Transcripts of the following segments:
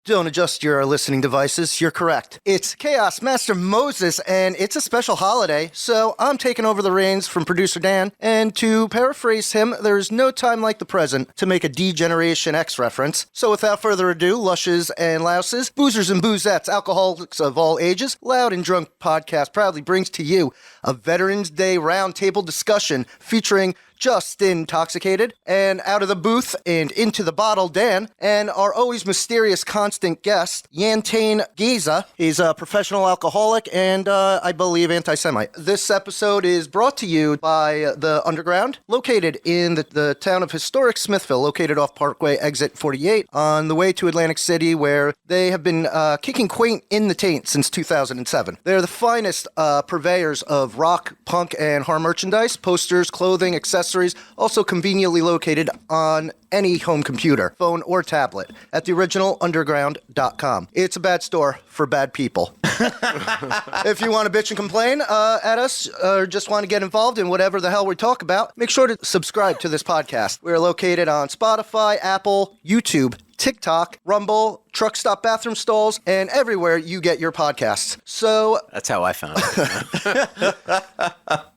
Don't adjust your listening devices. You're correct. It's Chaos Master Moses, and it's a special holiday, so I'm taking over the reins from producer Dan. And to paraphrase him, there's no time like the present to make a D-Generation X reference. So without further ado, lushes and louses, boozers and boozettes, alcoholics of all ages, Loud and Drunk Podcast proudly brings to you a Veterans Day roundtable discussion featuring Just Intoxicated, and out of the booth and into the bottle, Dan, and our always mysterious constant guest, Yantane Giza. He's a professional alcoholic and, I believe, anti-Semite. This episode is brought to you by the Underground, located in the town of historic Smithville, located off Parkway Exit 48, on the way to Atlantic City, where they have been kicking quaint in the taint since 2007. They're the finest purveyors of rock, punk, and horror merchandise, posters, clothing, accessories, also conveniently located on any home computer, phone, or tablet at theoriginalunderground.com. It's a bad store for bad people. If you want to bitch and complain at us or just want to get involved in whatever the hell we talk about, make sure to subscribe to this podcast. We're located on Spotify, Apple, YouTube, TikTok, Rumble, truck stop bathroom stalls, and everywhere you get your podcasts. So that's how I found it.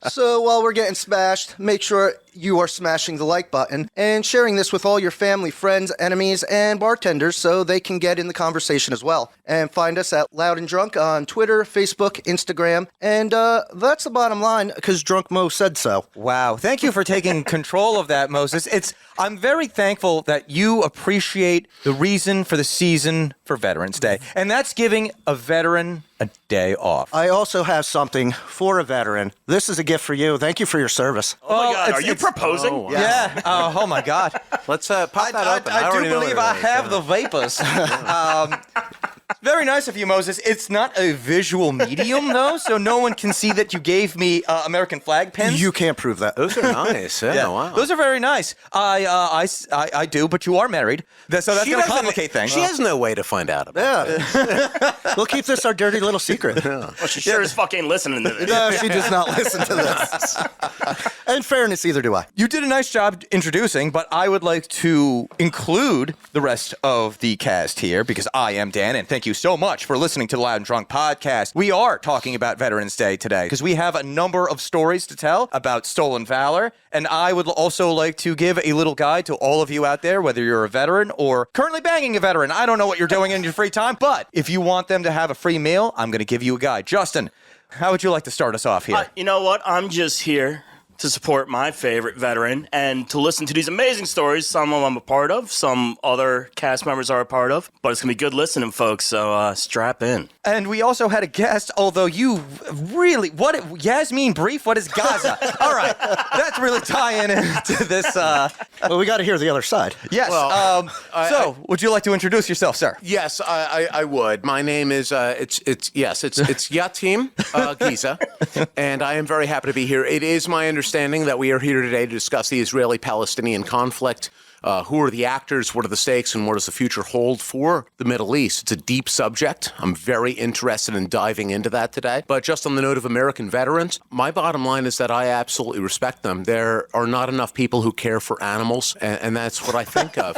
So while we're getting smashed, make sure you are smashing the like button and sharing this with all your family, friends, enemies, and bartenders so they can get in the conversation as well. And find us at Loud and Drunk on Twitter, Facebook, Instagram, and that's the bottom line because Drunk Mo said so. Wow. Thank you for taking control of that, Moses. I'm very thankful that you appreciate the reason for the season for Veterans Day, and that's giving a veteran a day off. I also have something for a veteran. This is a gift for you. Thank you for your service. Oh my God, are you proposing? Oh, wow. Yeah. Oh my God. Let's pop that open. I do believe I have the vapors. Very nice of you, Moses. It's not a visual medium, though, so no one can see that you gave me American flag pins. You can't prove that. Those are nice. Yeah, wow. Those are very nice. I do, but you are married, so that's going to complicate things. She has no way to find out about it. We'll keep this our dirty little secret. Well, she sure is fucking listening to this. No, she does not listen to this. In fairness, either do I. You did a nice job introducing, but I would like to include the rest of the cast here because I am Dan, and thank you so much for listening to the Loud and Drunk Podcast. We are talking about Veterans Day today because we have a number of stories to tell about stolen valor, and I would also like to give a little guide to all of you out there, whether you're a veteran or currently banging a veteran. I don't know what you're doing in your free time, but if you want them to have a free meal, I'm going to give you a guide. Justin, how would you like to start us off here? You know what? I'm just here to support my favorite veteran and to listen to these amazing stories. Some of them I'm a part of, some other cast members are a part of, but it's going to be good listening, folks, so strap in. And we also had a guest, although you really, Yasmin Brief, what is Gaza? All right, that's really tying into this. Well, we got to hear the other side. Yes, well, would you like to introduce yourself, sir? Yes, I would. My name is, it's Yatim Giza, and I am very happy to be here. It is my understanding that we are here today to discuss the Israeli-Palestinian conflict. Who are the actors, what are the stakes, and what does the future hold for the Middle East? It's a deep subject. I'm very interested in diving into that today. But just on the note of American veterans, my bottom line is that I absolutely respect them. There are not enough people who care for animals, and that's what I think of.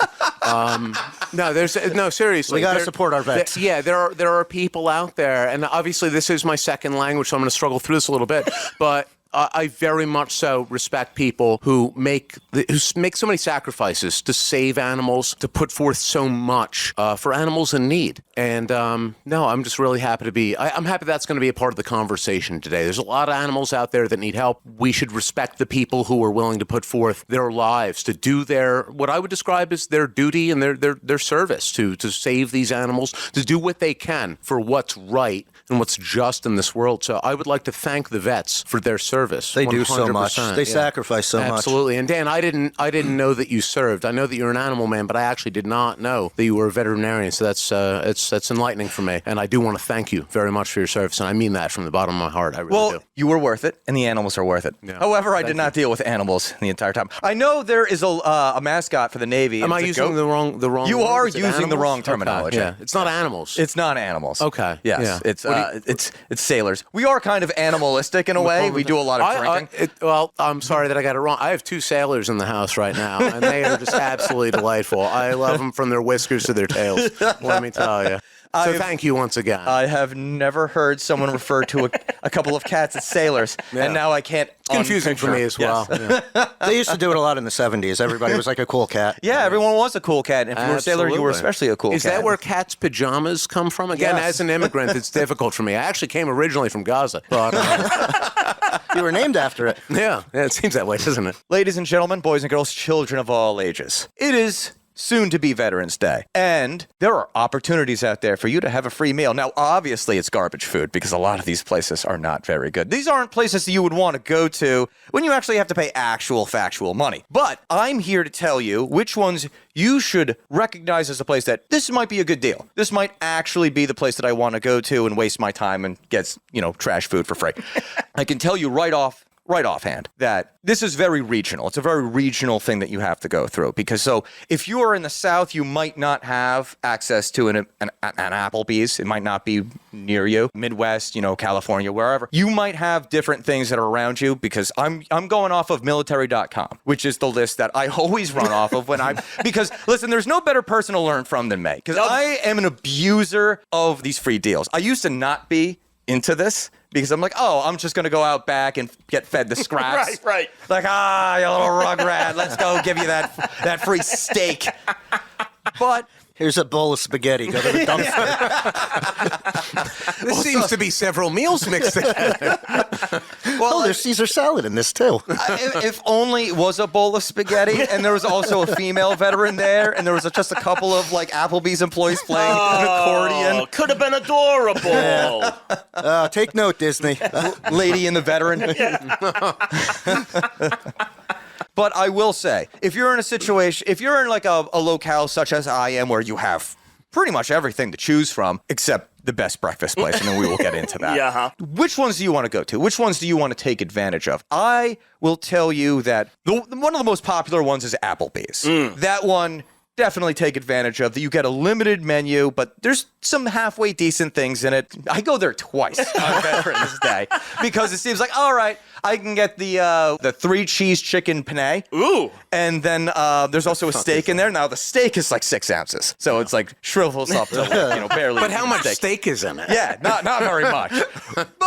No, seriously. We got to support our vets. There are people out there, and obviously this is my second language, so I'm going to struggle through this a little bit, but I very much so respect people who make so many sacrifices to save animals, to put forth so much for animals in need. And no, I'm just really happy to be. I'm happy that's going to be a part of the conversation today. There's a lot of animals out there that need help. We should respect the people who are willing to put forth their lives to do what I would describe as their duty and their service to save these animals, to do what they can for what's right and what's just in this world. So I would like to thank the vets for their service. They do so much. They sacrifice so much. Absolutely. And Dan, I didn't know that you served. I know that you're an animal man, but I actually did not know that you were a veterinarian. So that's enlightening for me. And I do want to thank you very much for your service. And I mean that from the bottom of my heart. I really do. You were worth it, and the animals are worth it. Yeah. However, I did not deal with animals the entire time. I know there is a mascot for the Navy. Am I using the wrong? You are using the wrong terminology. Okay. Yeah, it's not animals. It's not animals. Okay. Yes, yeah. It's sailors. We are kind of animalistic in a way. We do a lot of drinking. Well, I'm sorry that I got it wrong. I have 2 sailors in the house right now, and they are just absolutely delightful. I love them from their whiskers to their tails, let me tell you. So thank you once again. I have never heard someone refer to a couple of cats as sailors, and now I can't. It's confusing for me as well. Yes. Yeah. They used to do it a lot in the 70s. Everybody was like a cool cat. Yeah, everyone was a cool cat. And if you were a sailor, you were Absolutely. especially a cool cat. Is that where cats' pajamas come from? Again, Yes. as an immigrant, it's difficult for me. I actually came originally from Gaza. But, You were named after it. yeah, it seems that way, doesn't it? Ladies and gentlemen, boys and girls, children of all ages, it is soon to be Veterans Day. And there are opportunities out there for you to have a free meal. Now, obviously, it's garbage food because a lot of these places are not very good. These aren't places that you would want to go to when you actually have to pay actual factual money. But I'm here to tell you which ones you should recognize as a place that this might be a good deal. This might actually be the place that I want to go to and waste my time and get, trash food for free. I can tell you right offhand that this is very regional. It's a very regional thing that you have to go through because if you are in the South, you might not have access to an Applebee's. It might not be near you. Midwest, California, wherever. You might have different things that are around you because I'm going off of military.com, which is the list that I always run off of because listen, there's no better person to learn from than me because I am an abuser of these free deals. I used to not be into this because I'm like, I'm just going to go out back and get fed the scraps. Right. Like, you little rugrat, let's go give you that free steak. But Here's a bowl of spaghetti. Go to the dumpster. This seems to be several meals mixed together. There's Caesar salad in this too. if only it was a bowl of spaghetti and there was also a female veteran there and there was just a couple of like Applebee's employees playing an accordion. Could have been adorable. Take note, Disney. Lady and the veteran. But I will say, if you're in a situation, if you're in like a locale such as I am, where you have pretty much everything to choose from, except the best breakfast place, and then we will get into that. Yeah. Which ones do you want to go to? Which ones do you want to take advantage of? I will tell you that one of the most popular ones is Applebee's. That one, definitely take advantage of. You get a limited menu, but there's some halfway decent things in it. I go there twice on Veterans Day because it seems like, all right, I can get the 3 cheese chicken penne. Ooh. And then there's also a steak in there. Now, the steak is like 6 ounces. So it's like shrivels up to barely. But how much steak is in it? Yeah, not very much.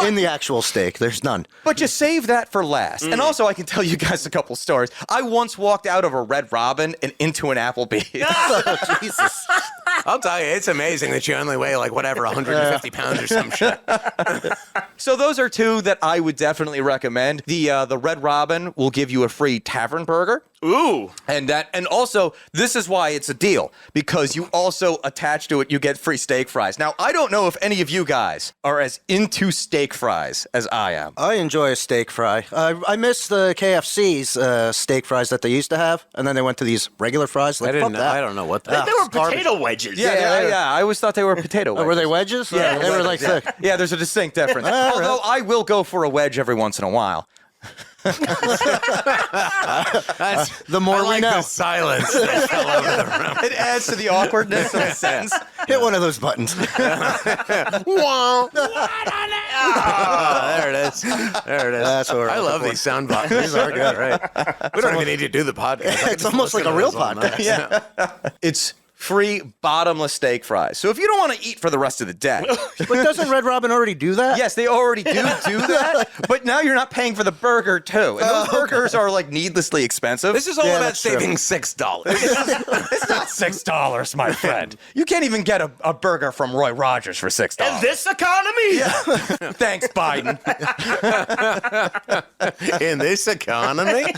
In the actual steak, there's none. But you save that for last. And also, I can tell you guys a couple stories. I once walked out of a Red Robin and into an Applebee's. Oh, Jesus. I'll tell you, it's amazing that you only weigh 150 pounds or some shit. So those are 2 that I would definitely recommend. The Red Robin will give you a free tavern burger. Ooh. And also, this is why it's a deal, because you also attach to it, you get free steak fries. Now, I don't know if any of you guys are as into steak fries as I am. I enjoy a steak fry. I miss the KFC's steak fries that they used to have, and then they went to these regular fries. Like, fuck that. I don't know what They that were garbage. potato wedges. Yeah. I always thought they were potato wedges. Were they wedges? Yeah, they were like wedges, thick. Yeah, there's a distinct difference. Although I will go for a wedge every once in a while. The more I we like know. the silence that fell over the room. It adds to the awkwardness of the sentence. Hit one of those buttons. There it is. There it is. That's what we're I love looking these sound buttons. These are good, right? We don't even need to do the podcast. It's almost like a real podcast. Yeah. It's free bottomless steak fries. So if you don't want to eat for the rest of the day, But doesn't Red Robin already do that? yes, they already do that, but now you're not paying for the burger too. And those burgers are like needlessly expensive. This is all Yeah, about that's true. saving $6. It's not $6, my friend. You can't even get a burger from Roy Rogers for $6. In this economy? Thanks, Biden. In this economy?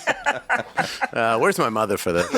Where's my mother for this?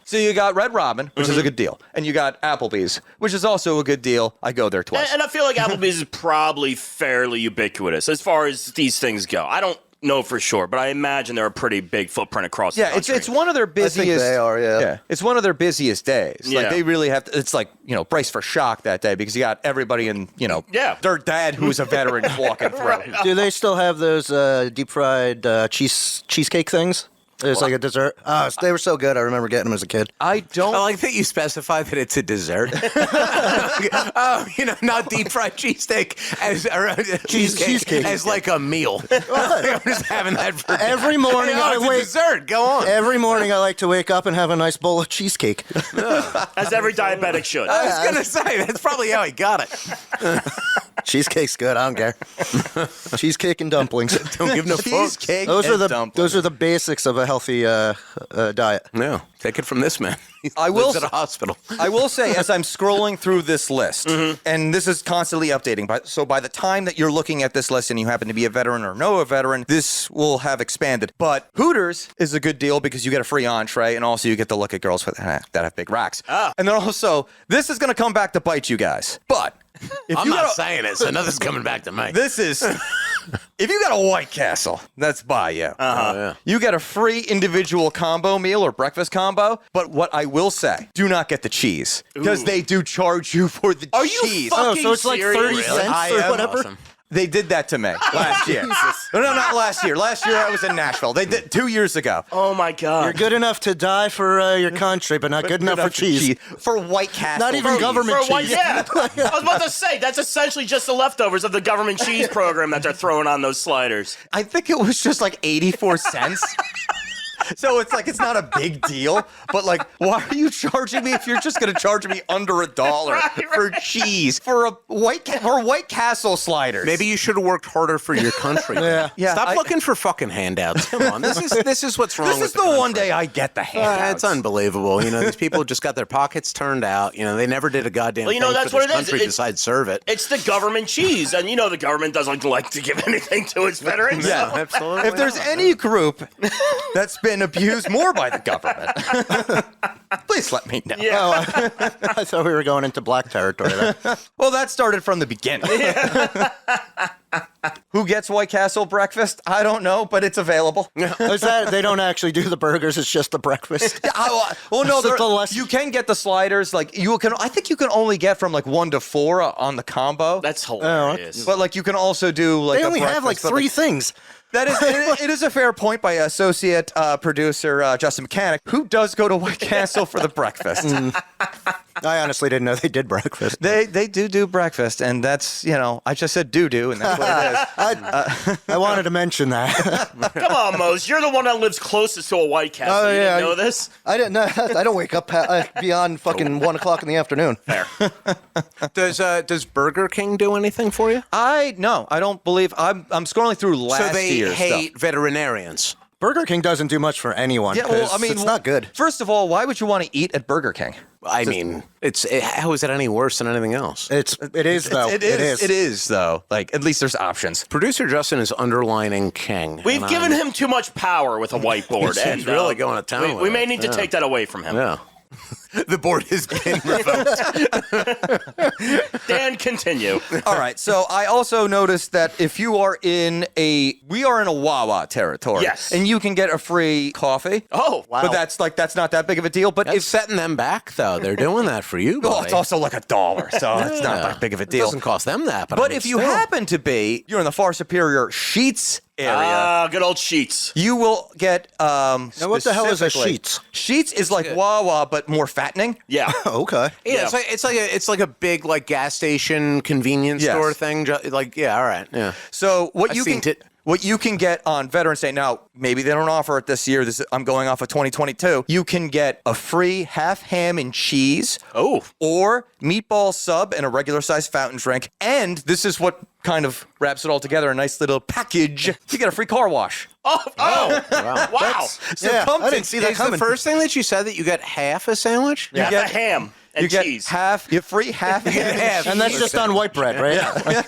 So you got Red Robin, which is a good deal, and you got Applebee's, which is also a good deal. I go there twice. And I feel like Applebee's is probably fairly ubiquitous as far as these things go. I don't know for sure, but I imagine they're a pretty big footprint across the Yeah, country. it's one of their busiest. they are, yeah. It's one of their busiest days. Like Yeah. they really have to. It's like brace for shock that day because you got everybody in Yeah. their dad who's a veteran walking through. Do they still have those deep fried cheesecake things? It's like a dessert. Oh, they were so good. I remember getting them as a kid. I don't. I like that you specify that it's a dessert. Oh, not deep fried cheesesteak Cheesecake. as like a meal. I'm just having that for Every morning I it's a wake. dessert. Go on. Every morning I like to wake up and have a nice bowl of cheesecake. As every diabetic should. I was gonna say that's probably how he got it. Cheesecake's good. I don't care. Cheesecake and dumplings. Don't give no fucks. Cheesecake. Those are and the dumplings. basics of a healthy diet. No, take it from this man. He I will lives at a hospital. I will say, as I'm scrolling through this list, and this is constantly updating, so by the time that you're looking at this list and you happen to be a veteran or know a veteran, this will have expanded. But Hooters is a good deal because you get a free entree, and also you get to look at girls that have big racks. And then also, this is going to come back to bite you guys. But if I'm you not got saying it, so nothing's coming back to me. this is... If you got a White Castle, that's by you. Yeah. You get a free individual combo meal or breakfast combo. But what I will say, do not get the cheese because they do charge you for the Are you cheese. fucking so it's like 30 serious? cents I or am whatever. Awesome. They did that to me last year. No, not last year. Last year I was in Nashville. They did 2 years ago. Oh my God. You're good enough to die for your country, but not good enough for cheese. For White Castle. Not even cheese. government For what? cheese. Yeah. I was about to say, that's essentially just the leftovers of the government cheese program that they're throwing on those sliders. I think it was just like 84 cents. So it's like, it's not a big deal, but like, why are you charging me if you're just going to charge me under $1 Right. for cheese for White Castle sliders? Maybe you should have worked harder for your country. Yeah, Stop looking for fucking handouts. Come on, this is what's wrong. This with is the one country. day I get the handouts. It's unbelievable. These people just got their pockets turned out. They never did a goddamn Well, thing that's for what this it is. country besides serve it. It's the government cheese, and the government doesn't like to give anything to its veterans. Yeah, so- absolutely. If there's any group that's been abused more by the government, please let me know. Yeah. Oh, I thought we were going into black territory there. Well, that started from the beginning. Who gets White Castle breakfast? I don't know, but it's available. Is that they don't actually do the burgers? It's just the breakfast. Well, no, Is it the less- you can get the sliders. Like I think you can only get from like 1 to 4 on the combo. That's hilarious. But like you can also do like They a only have like breakfast, but, 3 things. That is, it is a fair point by associate producer Justin Mechanic, who does go to White Castle for the breakfast. I honestly didn't know they did breakfast. They do breakfast, and that's I just said doo-doo, and that's what it is. I wanted to mention that. Come on, Mose. You're the one that lives closest to a White Castle. Oh, You yeah, didn't know this? I didn't know. I don't wake up beyond fucking 1 o'clock in the afternoon. Fair. Does Burger King do anything for you? I don't believe I'm scrolling through last So they year's hate stuff. veterinarians. Burger King doesn't do much for anyone. Yeah, well, 'cause I mean, it's not good. First of all, why would you want to eat at Burger King? I mean, how is it any worse than anything else? It is though. It is though. Like at least there's options. Producer Justin is underlining King. We've given him too much power with a whiteboard. He's really going to town We with may it. need to take that away from him. Yeah. The board has been revoked. Dan, continue. All right. So I also noticed that if you are we are in a Wawa territory. Yes. And you can get a free coffee. Oh, wow. But that's not that big of a deal. But It's setting them back, though. They're doing that for you, buddy. it's also like $1, so it's not that big of a It deal. doesn't cost them that. But, But I mean, if you still. happen to be, you're in the far superior Sheets area. Good old Sheets. You will get Now, what the hell is a specifically- Sheets? Sheets is like Wawa, but more fattening. Yeah. Okay. Yeah, it's like a big like gas station convenience Yes. store thing. Like, yeah, all right, yeah. So what I you seen can it. what you can get on Veterans Day now, maybe they don't offer it this year. I'm going off of 2022. You can get a free half ham and cheese. Oh. Or meatball sub and a regular size fountain drink. And this is what kind of wraps it all together, a nice little package. You get a free car wash. Wow. So Yeah, come I didn't see that Is the coming. first thing that you said that you get half a sandwich? You get- a ham and you get cheese. free half ham Half. And that's just on white bread, right?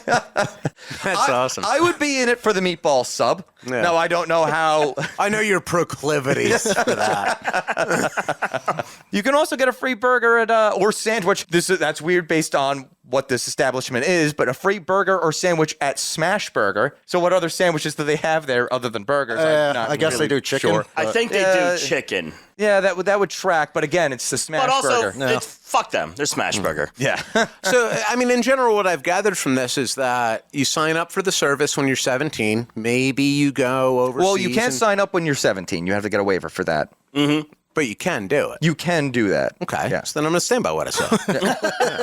That's awesome. I would be in it for the meatball sub. Yeah. Now, I don't know how. I know your proclivities for that. You can also get a free burger at or sandwich. That's weird based on what this establishment is, but a free burger or sandwich at Smash Burger. So what other sandwiches do they have there other than burgers? I'm not I guess really they do chicken. sure. I think they do chicken. Yeah, that would track, but again, it's the Smash But also, Burger. fuck them. They're Smash Burger. Yeah. So, I mean, in general, what I've gathered from this is that you sign up for the service when you're 17. Maybe you go overseas. Well, you can't sign up when you're 17. You have to get a waiver for that. But you can do it. You can do that. Okay. Yeah. So then I'm going to stand by what I said.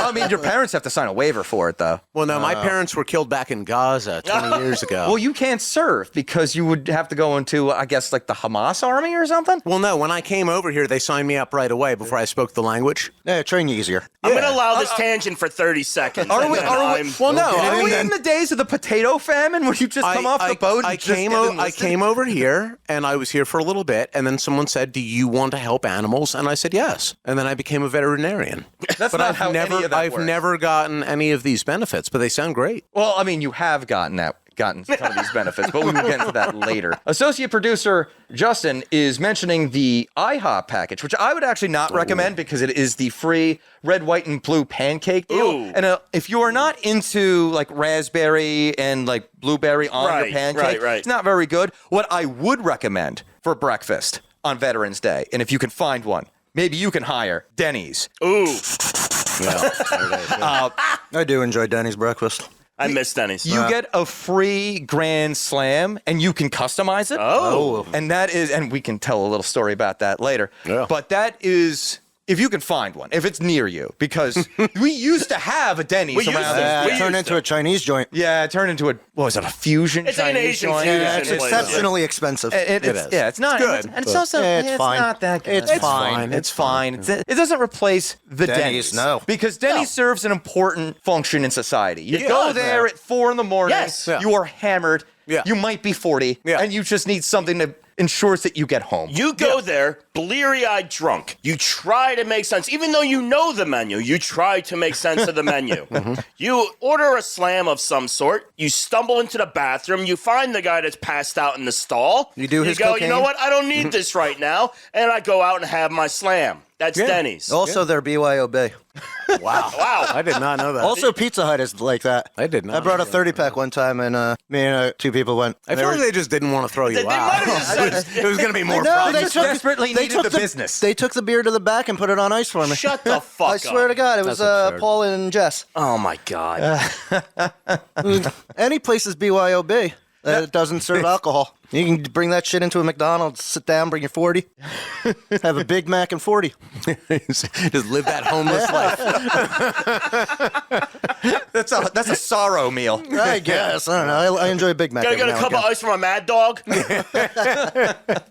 I mean, your parents have to sign a waiver for it, though. Well, no, my parents were killed back in Gaza 20 years ago. Well, you can't serve because you would have to go into, I guess, like the Hamas army or something? Well, no, when I came over here, they signed me up right away before I spoke the language. Yeah, train you easier. I'm going to allow this tangent for 30 seconds. Are and we, then are we, I'm- Well, no, are we in the days of the potato famine where you just come off the boat and I just came, get I enlisted? came over here, and I was here for a little bit, and then someone said, "Do you want to help animals?" And I said, "Yes." And then I became a veterinarian. That's but not I've how never, any of that I've works. never gotten any of these benefits, but they sound great. Well, I mean, you have gotten some of these benefits, but we will get into that later. Associate producer Justin is mentioning the IHOP package, which I would actually not recommend because it is the free red, white, and blue pancake deal. Ooh. And if you are not into like raspberry and like blueberry on your Right, pancake, right. it's not very good. What I would recommend for breakfast on Veterans Day, and if you can find one, maybe you can hire Denny's. Ooh, I do enjoy Denny's breakfast. I miss Denny's. You get a free Grand Slam, and you can customize it. Oh. And that is, and we can tell a little story about that later. Yeah. But that is, if you can find one, if it's near you, because we used to have a Denny's We used around to. this. Yeah, We it turned used into a Chinese joint. Yeah, it turned into a, what was it, a fusion It's like an Chinese Asian joint? fusion. Yeah, it's place, exceptionally expensive. It's, is. Yeah, it's not It's good, and it's but- also It's fine. not that good. It's fine. It's fine. It doesn't replace the Denny's, Denny's. no. Because Denny's serves an important function in society. You go does. there at 4 a.m. Yes. Yeah. You are hammered. Yeah. You might be 40. Yeah. And you just need something that ensures that you get home. You go there, bleary-eyed drunk. You try to make sense. Even though you know the menu, you try to make sense of the menu. You order a slam of some sort. You stumble into the bathroom. You find the guy that's passed out in the stall. You do his go, cocaine? you know what? I don't need this right now. And I go out and have my slam. That's Denny's. Also, they're BYOB. Wow. Wow. I did not know that. Also, Pizza Hut is like that. I did not I brought a know 30-pack one time, and me and two people went. I feel like they just didn't want to throw you They might out. have just said- It was going to be more No, fun. they took desperately they needed took the business. They took the beer to the back and put it on ice for me. Shut the fuck up. I swear to God, it was That's absurd. Paul and Jess. Oh, my God. Any place is BYOB that doesn't serve alcohol. You can bring that shit into a McDonald's, sit down, bring your 40, have a Big Mac and 40. Just live that homeless life. That's a sorrow meal. I guess. I don't know. I enjoy a Big Mac. Gotta every get a now cup and of ice from a Mad Dog.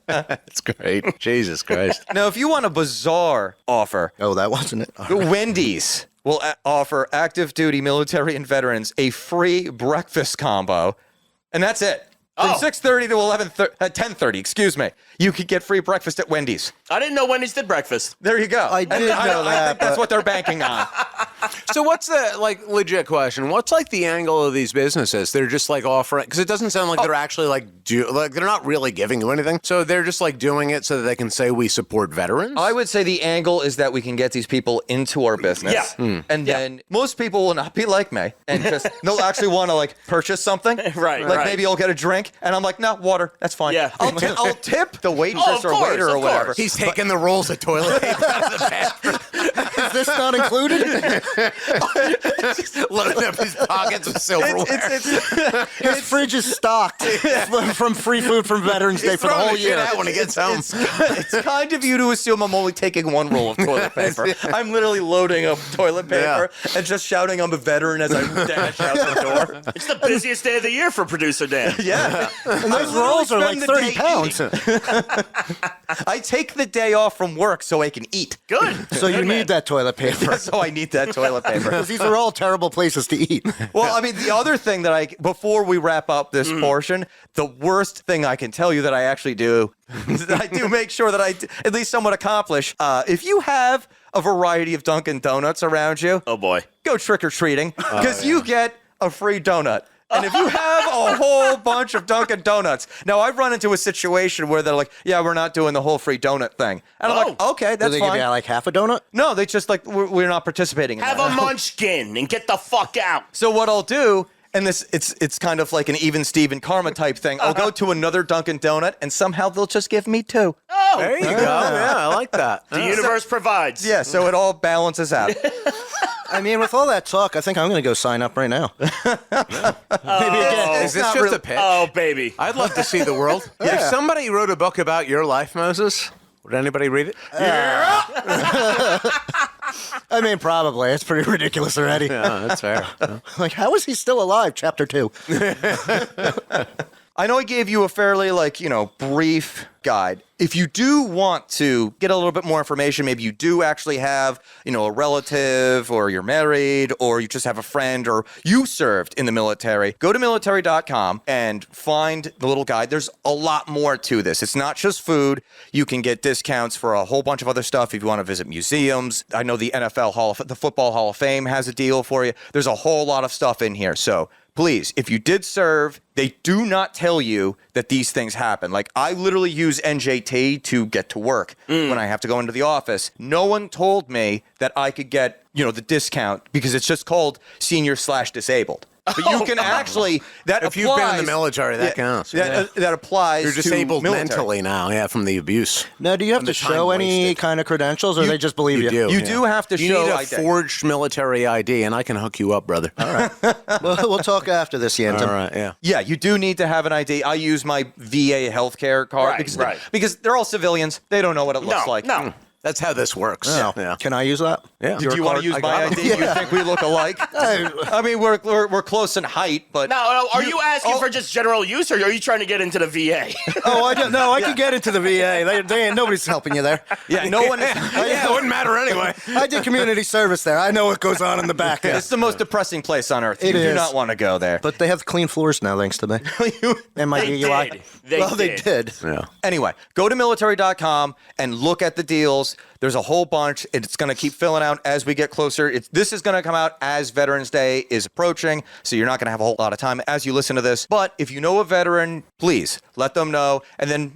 That's great. Jesus Christ. Now, if you want a bizarre offer, again. Oh, that wasn't it. Wendy's will offer active duty military and veterans a free breakfast combo, and that's it. From 6:30 to 10:30, excuse me. You could get free breakfast at Wendy's. I didn't know Wendy's did breakfast. There you go. I did know I that, think that's but- what they're banking on. So what's the, like, legit question? What's, like, the angle of these businesses? They're just, like, offering, because it doesn't sound like they're actually, like, they're not really giving you anything. So they're just, like, doing it so that they can say we support veterans? I would say the angle is that we can get these people into our business. Yeah. And then most people will not be like me and just, they'll actually want to, like, purchase something. Right, Like, right. maybe I'll get a drink, and I'm like, no, water, that's fine. Yeah. I'll tip the waitress Oh, of or course, waiter or of whatever. course. He's taking the rolls of toilet paper out of the bathroom, Is this not included? loading up his pockets with silverware. His fridge is stocked from free food from Veterans Day for the whole year. Out when he gets home. It's kind of you to assume I'm only taking one roll of toilet paper. I'm literally loading up toilet paper and just shouting I'm a veteran as I dash out the door. It's the busiest day of the year for producer Dan. Yeah. And those rolls are like spend the 30 day pounds. I take the day off from work so I can eat. Good. So you Good man. need that toilet paper. So I need that toilet paper. Because these are all terrible places to eat. Well, I mean, the other thing that before we wrap up this portion, the worst thing I can tell you that I actually do, is that I do make sure that I at least somewhat accomplish. If you have a variety of Dunkin' Donuts around you, Oh, boy. go trick-or-treating because you get a free donut. And if you have a whole bunch of Dunkin' Donuts. Now, I've run into a situation where they're like, yeah, we're not doing the whole free donut thing. And I'm like, okay, Do that's they give fine. you like half a donut? No, they just like, we're not participating in Have that. a munchkin and get the fuck out. So what I'll do, and it's kind of like an even Steven karma type thing, I'll go to another Dunkin' Donut, and somehow they'll just give me 2. Oh, There you go. Yeah, I like that. the universe provides. Yeah, so it all balances out. I mean, with all that talk, I think I'm going to go sign up right now. Is this not just real- a pitch? Oh, baby. I'd love to see the world. If somebody wrote a book about your life, Moses, would anybody read it? I mean, probably. It's pretty ridiculous already. Yeah, that's fair. Like, how is he still alive? Chapter 2. I know I gave you a fairly, brief guide. If you do want to get a little bit more information, maybe you do actually have, a relative, or you're married, or you just have a friend, or you served in the military, go to military.com and find the little guide. There's a lot more to this. It's not just food. You can get discounts for a whole bunch of other stuff if you want to visit museums. I know the the Football Hall of Fame has a deal for you. There's a whole lot of stuff in here. So please, if you did serve, they do not tell you that these things happen. Like, I literally use NJT to get to work when I have to go into the office. No one told me that I could get, the discount because it's just called senior/disabled. But you can actually, that If applies. you've been in the military, that counts. That applies You're to disabled military. mentally now, from the abuse. Now, do you have And to the time show any wasted. kind of credentials, or they just believe you? do. You do have to You show need a ID. forged military ID, and I can hook you up, brother. All right. We'll talk after this, Yanton. All right, yeah. Yeah, you do need to have an ID. I use my VA healthcare card Right, because they're all civilians. They don't know what it looks like. No. That's how this works. Oh, Yeah. Can I use that? Yeah. Do you want to use my got 'em. ID? You think we look alike? I mean, we're close in height, but Now, are you asking for just general use, or are you trying to get into the VA? Oh, I don't know. I can get into the VA. They ain't nobody's helping you there. yeah, no one. Yeah, it wouldn't matter anyway. I did community service there. I know what goes on in the back. It's the most depressing place on earth. It You do is. not want to go there. But they have clean floors now, thanks to me. And my They DUI. did. They They did. did. Yeah. Anyway, go to military.com and look at the deals. There's a whole bunch. It's going to keep filling out as we get closer. This is going to come out as Veterans Day is approaching, so you're not going to have a whole lot of time as you listen to this. But if you know a veteran, please let them know. And then,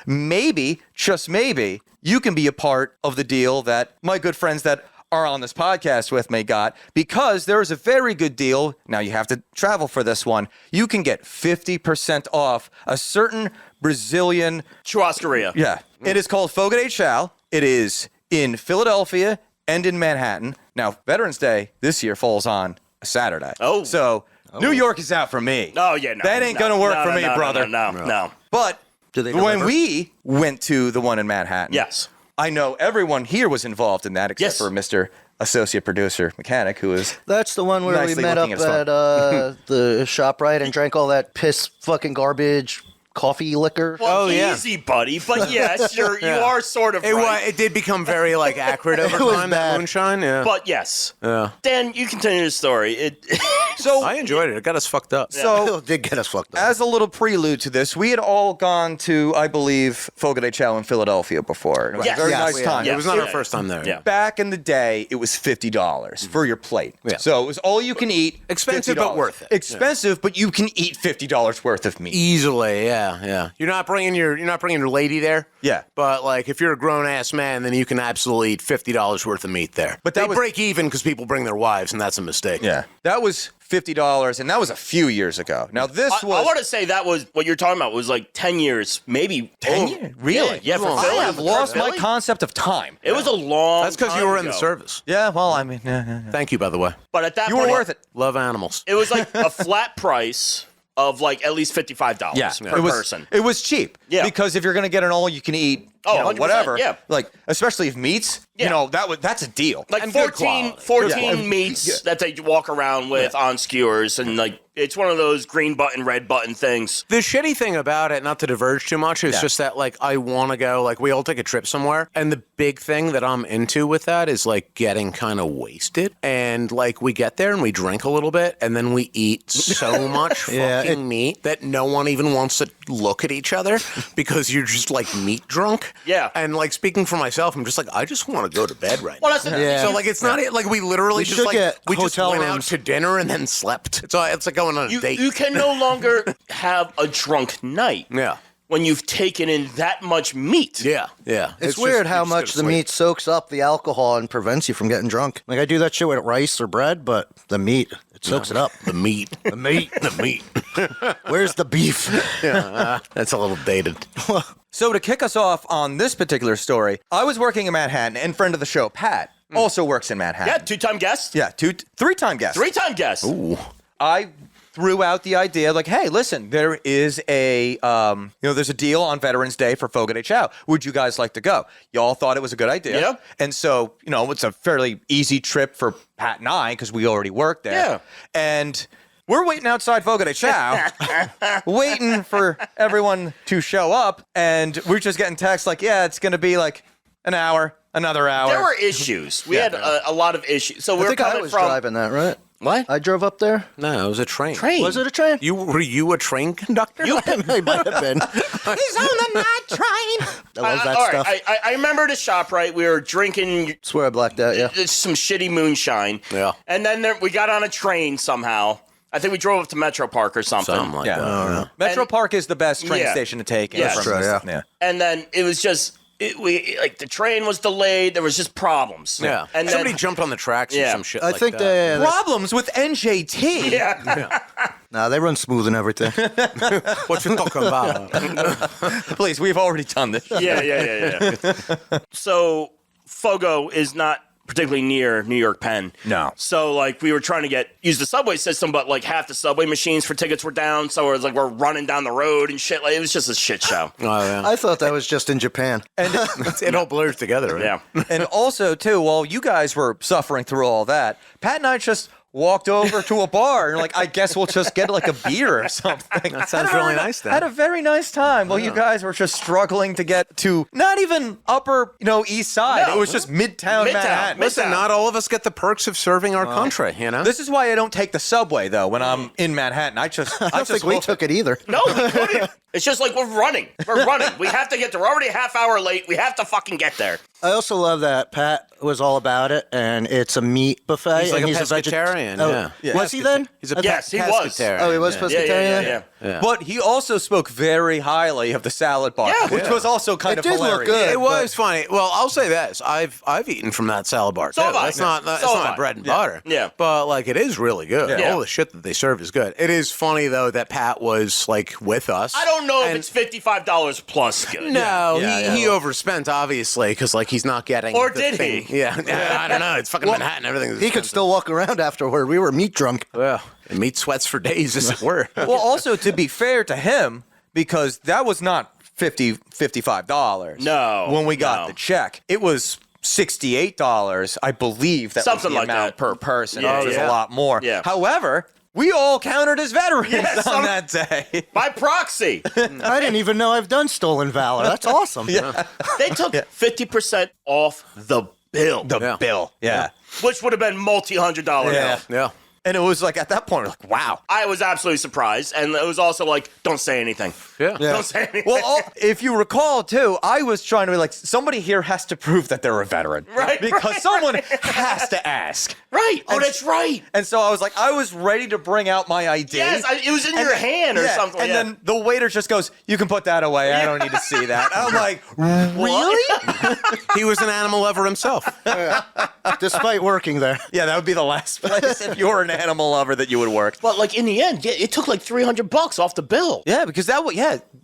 maybe, just maybe, you can be a part of the deal that my good friends that are on this podcast with me got, because there is a very good deal. Now you have to travel for this one. You can get 50% off a certain Brazilian. Churrascaria. Yeah. It is called Fogo de Chão. It is in Philadelphia and in Manhattan. Now, Veterans Day this year falls on a Saturday. Oh. So New York is out for me. Oh, yeah, no. That ain't going to work for me, brother. No. But Do they when deliver? we went to the one in Manhattan, Yes. I know everyone here was involved in that except Yes. for Mr. Associate Producer Mechanic, who is That's the one where Nicely we met up looking at his at the ShopRite and drank all that piss fucking garbage coffee liquor. Well, Oh, yeah. easy, buddy. But yes, you are sort of right. It did become very acrid over It was time. That bad. moonshine. Yeah. But yes. Yeah. Dan, you continue the story. so. I enjoyed it. It got us fucked up. So It did get us fucked up. as a little prelude to this, we had all gone to, I believe, Fogo de Chão in Philadelphia before. It was Yes. a very Yes. nice time. It was not Yeah. our first time there. Yeah. Back in the day, it was $50 for your plate. Yeah. So it was all you can eat. Expensive, $50. but worth it. Expensive, but you can eat $50 worth of meat. Easily, yeah. You're not bringing your lady there. Yeah. But if you're a grown ass man, then you can absolutely eat $50 worth of meat there. But they that was- break even because people bring their wives, and that's a mistake. Yeah. That was $50, and that was a few years ago. Now this I was want to say that was what you're talking about was 10 years, maybe 10 over. years? Really? Yeah, for Long. Philly. I have lost my Philly? concept of time. It was a long. That's because you time were in the ago. service. Yeah, well, I mean, Thank you, by the way. But at that you point, were worth it. Love animals. It was a flat price of at least $55 per it was, person. It was cheap. Yeah. Because if you're going to get an all-you-can-eat, Oh, 100%, whatever, yeah. especially if meats, Yeah. that's a deal. And good 14 quality. meats that they walk around with on skewers, and it's one of those green button, red button things. The shitty thing about it, not to diverge too much, is just that I want to go, we all take a trip somewhere, and the big thing that I'm into with that is getting kind of wasted, and we get there and we drink a little bit, and then we eat so much fucking meat that no one even wants to look at each other because you're just meat drunk. Yeah. And like speaking for myself, I'm just like, I just want to go to bed right Well, now. that's the thing. Yeah. So like it's not like we literally We just should like get we just hotel went out rooms. to dinner and then slept. It's like going on a date. You can no longer have a drunk night. Yeah. When you've taken in that much meat. Yeah. It's just- weird how you just much gotta the sleep. meat soaks up the alcohol and prevents you from getting drunk. Like I do that shit with rice or bread, but the meat, it soaks it up. The meat. The meat. The meat. Where's the beef? That's a little dated. So to kick us off on this particular story, I was working in Manhattan, and friend of the show, Pat, also works in Manhattan. Yeah, 2-time guest. Yeah, three-time guest. 3-time guest. I threw out the idea, like, hey, listen, there is a, there's a deal on Veterans Day for Fogo de Chao. Would you guys like to go? Y'all thought it was a good idea. Yeah. And so, it's a fairly easy trip for Pat and I, because we already worked there. Yeah. And we're waiting outside Fogo de Chao, waiting for everyone to show up, and we're just getting texts like, yeah, it's going to be like an hour, another hour. There were issues. We had a lot of issues. So we I were think I coming was from driving that, right? What? I drove up there. No, it was a train. Train. Was it a train? Were you a train conductor? I might have been. He's on the night train. I love that all stuff. right, I remember the shop, right? We were drinking Swear I blacked out, yeah. some shitty moonshine. Yeah. And then we got on a train somehow. I think we drove up to Metro Park or something. Something like that. Metro And- Park is the best train Yeah. station to take. Yes. from That's right, this- yeah. And then it was just, the train was delayed. There was just problems. Yeah. And Somebody then, jumped on the tracks or Yeah. some shit I like think that. Problems with NJT. Yeah. Nah, they run smooth and everything. What you talking about? Please, we've already done this. Yeah. So Fogo is not particularly near New York Penn. No. So we were trying to use the subway system, but half the subway machines for tickets were down. So it was we're running down the road and shit. It was just a shit show. Oh, yeah. I thought that was just in Japan. It all blurs together, right? Yeah. And also, too, while you guys were suffering through all that, Pat and I just walked over to a bar and I guess we'll just get a beer or something. That sounds really nice then. Had a very nice time while you guys were just struggling to get to not even upper, east side. No. It was just midtown Manhattan. Listen, not all of us get the perks of serving our country, This is why I don't take the subway though when I'm in Manhattan. I I just don't think we wolf took it either. No, we couldn't. It's just we're running. We're running. We have to get there. We're already a half hour late. We have to fucking get there. I also love that Pat was all about it, and it's a meat buffet. He's like and a veget- pescatarian, Oh, yeah. Was he then? He's a Yes, he was. pescatarian. Oh, he was yeah. pescatarian? Yeah. But he also spoke very highly of the salad bar, Yeah. which was also kind It of did look hilarious. good. It was funny. Well, I'll say this: I've eaten from that salad bar. So too. have I. That's not So it's have not I. my bread and butter. Yeah. But it is really good. Yeah. All the shit that they serve is good. It is funny though that Pat was with us. I don't know and- if it's $55 plus good. No, Yeah, he overspent obviously because he's not getting. Or the did thing. he? Yeah, I don't know. It's fucking Manhattan. Everything. He could still walk around afterward. We were meat drunk. Well, and meat sweats for days, as it were. Well, also to be fair to him, because that was not $55. No, when we got no. the check, it was $68. I believe that Something was the like amount that. per person. Yeah, it was yeah. a lot more. Yeah. However, we all counted as veterans Yes, on I'm- that day. By proxy. I didn't even know I've done stolen valor. That's awesome. They took 50% off the bill, The bill. Yeah. which would have been multi-$100 Yeah. bill. Yeah. And it was like at that point, we're like, wow. I was absolutely surprised, and it was also don't say anything. Yeah. Don't say anything. Well, if you recall, too, I was trying to be like, somebody here has to prove that they're a veteran. Right, Because right. someone has to ask. right. Oh, that's right. And so I was ready to bring out my ID. Yes, it was in And your then- hand or yeah, something. And yeah. then the waiter just goes, you can put that away. I don't need to see that. I'm like, really? He was an animal lover himself. Despite working there. Yeah, that would be the last place if you were an animal lover that you would work. But in the end, it took $300 off the bill. Yeah, because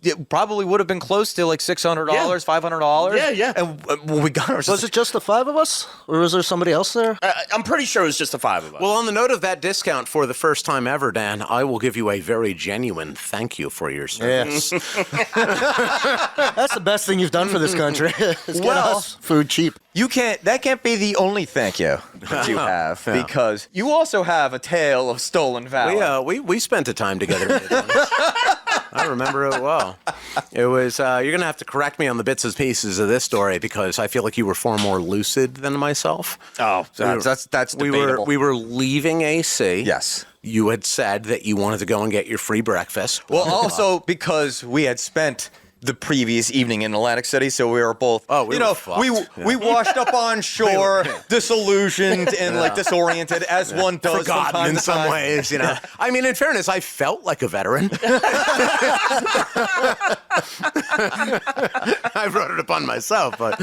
it probably would have been close to $600, Yeah. $500. Yeah, yeah. And when we got ours, Was it just the five of us? Or was there somebody else there? I'm pretty sure it was just the five of us. Well, on the note of that discount for the first time ever, Dan, I will give you a very genuine thank you for your service. Yes. That's the best thing you've done for this country. is get Well- us food cheap. that can't be the only thank you that you have, because you also have a tale of stolen valor. We spent a time together. I remember it well. It was you're gonna have to correct me on the bits and pieces of this story because I feel like you were far more lucid than myself. Oh, that's We debatable. were leaving AC. Yes. You had said that you wanted to go and get your free breakfast. Well, also because we had spent the previous evening in Atlantic City, so we were both, we were fucked. we washed up on shore, disillusioned and like disoriented, as one does from Forgotten time in to some time. ways, you know. I mean, in fairness, I felt like a veteran. I wrote it upon myself, but.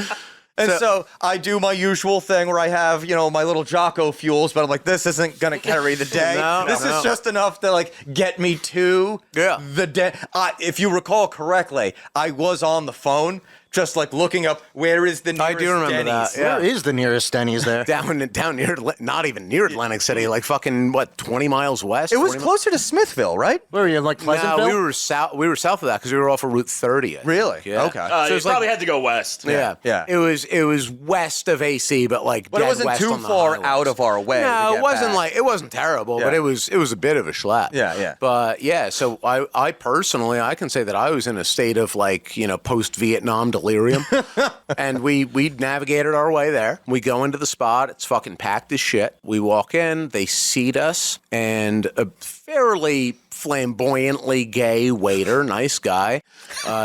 And so I do my usual thing where I have, my little Jocko fuels, but I'm like, this isn't going to carry the day. This is just enough to like get me to the day. If you recall correctly, I was on the phone just like looking up where is the nearest I do remember Denny's. that. Yeah. Where is the nearest Denny's there? Down near, not even near Atlantic City, like fucking, 20 miles west? It was 40 closer to Smithville, right? Where were you, like Pleasantville? No, we were south of that because we were off of Route 30. Really? Yeah. Okay. So You it's like- probably had to go west. Yeah. Yeah. It was west of AC, but like But it dead wasn't west too on the far highways. out of our way. to No, get it wasn't back. it wasn't terrible, but Yeah. it was a bit of a schlep. Yeah. But yeah, so I personally I can say that I was in a state of like, post-Vietnam delirium. And we navigated our way there. We go into the spot, it's fucking packed as shit. We walk in, they seat us, and a fairly flamboyantly gay waiter, nice guy.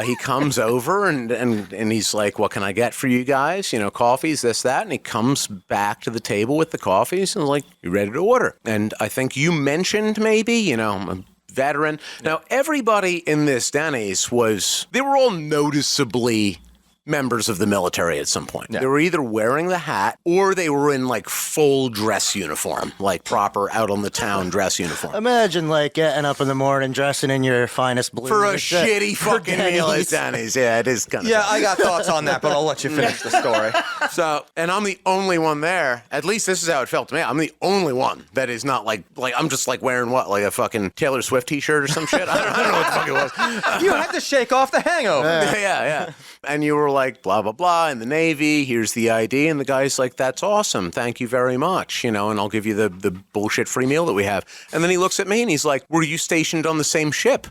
He comes over and he's like, "What can I get for you guys? Coffees, this, that." And he comes back to the table with the coffees and is like, "You ready to order?" And I think you mentioned maybe, I'm a veteran. Now, everybody in this Denny's they were all noticeably members of the military at some point. Yeah. They were either wearing the hat or they were in like full dress uniform, like proper out on the town dress uniform. Imagine like getting up in the morning, dressing in your finest blue. For a shirt shitty for fucking meal at Denny's. Denny's. Yeah, it is kind of. Yeah, I got thoughts on that, but I'll let you finish the story. So, and I'm the only one there. At least this is how it felt to me. I'm the only one that is not like I'm just like wearing what, like a fucking Taylor Swift t-shirt or some shit. I don't know what the fuck it was. You had to shake off the hangover. Yeah. And you were like, blah, blah, blah, in the Navy, here's the ID. And the guy's like, that's awesome. Thank you very much. And I'll give you the bullshit free meal that we have. And then he looks at me and he's like, were you stationed on the same ship?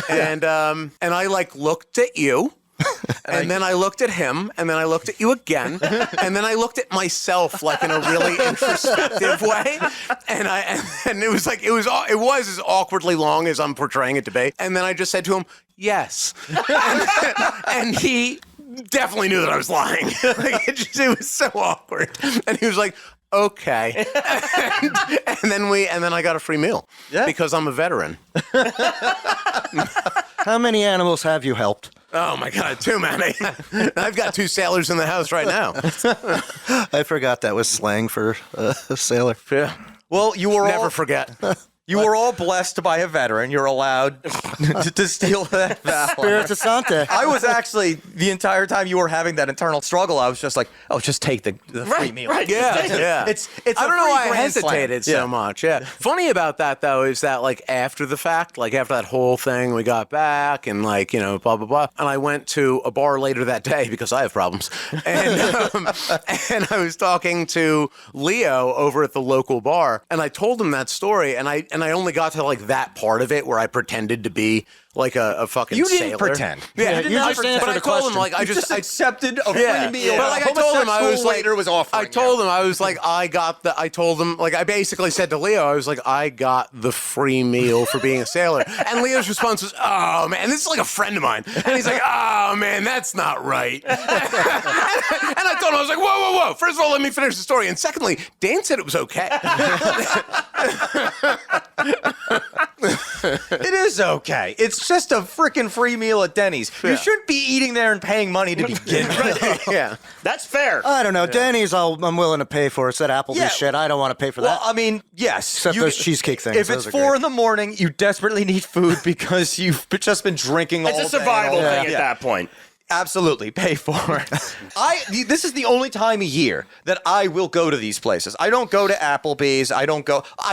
And I like looked at you. And then I looked at him, and then I looked at you again, and then I looked at myself like in a really introspective way, and it was as awkwardly long as I'm portraying it to be, and then I just said to him, "Yes," and he definitely knew that I was lying. Like, it was so awkward, and he was like, "Okay," and then I got a free meal because I'm a veteran. How many animals have you helped? Oh my God, too many. I've got 2 sailors in the house right now. I forgot that was slang for a sailor. Yeah. Well, you were Never all forget. You were all blessed by a veteran. You're allowed to steal that valor. Spirito Santo. I was actually, the entire time you were having that internal struggle, I was just like, oh, just take the free meal. right. Yeah. It's I don't know why I Grand Slam. hesitated so much. Yeah. Funny about that though is that like after the fact, like after that whole thing, we got back and like blah blah blah, and I went to a bar later that day because I have problems, and and I was talking to Leo over at the local bar, and I told him that story, and I only got to like that part of it where I pretended to be like a fucking You didn't sailor. pretend. Yeah, you just answered but I the told him question. like I You just I accepted a free yeah, meal. but like I told him, I was like, waiter was offering I told him, I was like, I told him, like, I basically said to Leo, I was like, I got the free meal for being a sailor. And Leo's response was, oh man, this is like a friend of mine. And he's like, oh man, that's not right. And I told him, I was like, whoa. First of all, let me finish the story. And secondly, Dan said it was okay. It is okay. It's just a freaking free meal at Denny's. Yeah. You shouldn't be eating there and paying money to begin with. Yeah. That's fair. I don't know. Denny's, I'm willing to pay for. It's that Applebee's Yeah. shit. I don't want to pay for Well, that. I mean, yes. Except those cheesecake things. If Those it's are 4 great. in the morning, you desperately need food because you've just been drinking all day. It's a survival and all thing day. at that point. Absolutely, pay for it. This is the only time of year that I will go to these places. I don't go to Applebee's. I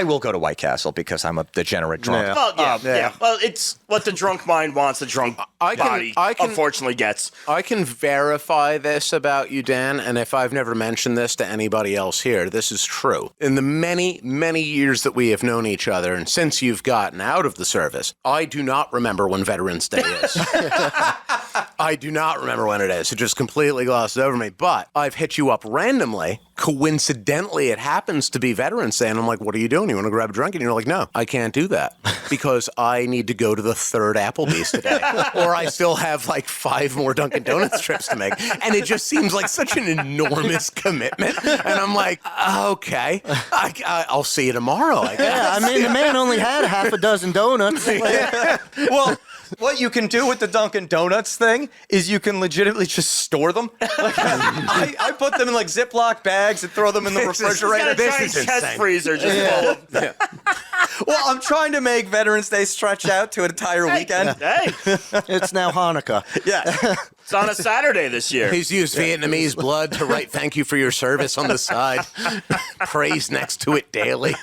will go to White Castle because I'm a degenerate drunk. Yeah. Well, yeah. Well, it's what the drunk mind wants, the drunk body I can- unfortunately gets. I can verify this about you, Dan, and if I've never mentioned this to anybody else here, this is true. In the many, many years that we have known each other, and since you've gotten out of the service, I do not remember when Veterans Day is. I do not remember when it is. It just completely glossed over me. But I've hit you up randomly. Coincidentally, it happens to be Veterans Day. And I'm like, what are you doing? You want to grab a drink? And you're like, no, I can't do that because I need to go to the third Applebee's today. Or I still have like 5 more Dunkin' Donuts trips to make. And it just seems like such an enormous commitment. And I'm like, okay, I'll see you tomorrow, I guess. Yeah, I mean, the man only had half a dozen donuts. Well, what you can do with the Dunkin' Donuts thing is you can legitimately just store them. Like, I put them in like Ziploc bags and throw them in the refrigerator. This is chest freezer just full of. Well, I'm trying to make Veterans Day stretch out to an entire weekend. Hey, It's now Hanukkah. Yeah. it's on a Saturday this year. He's used Vietnamese blood to write thank you for your service on the side. Praise next to it daily.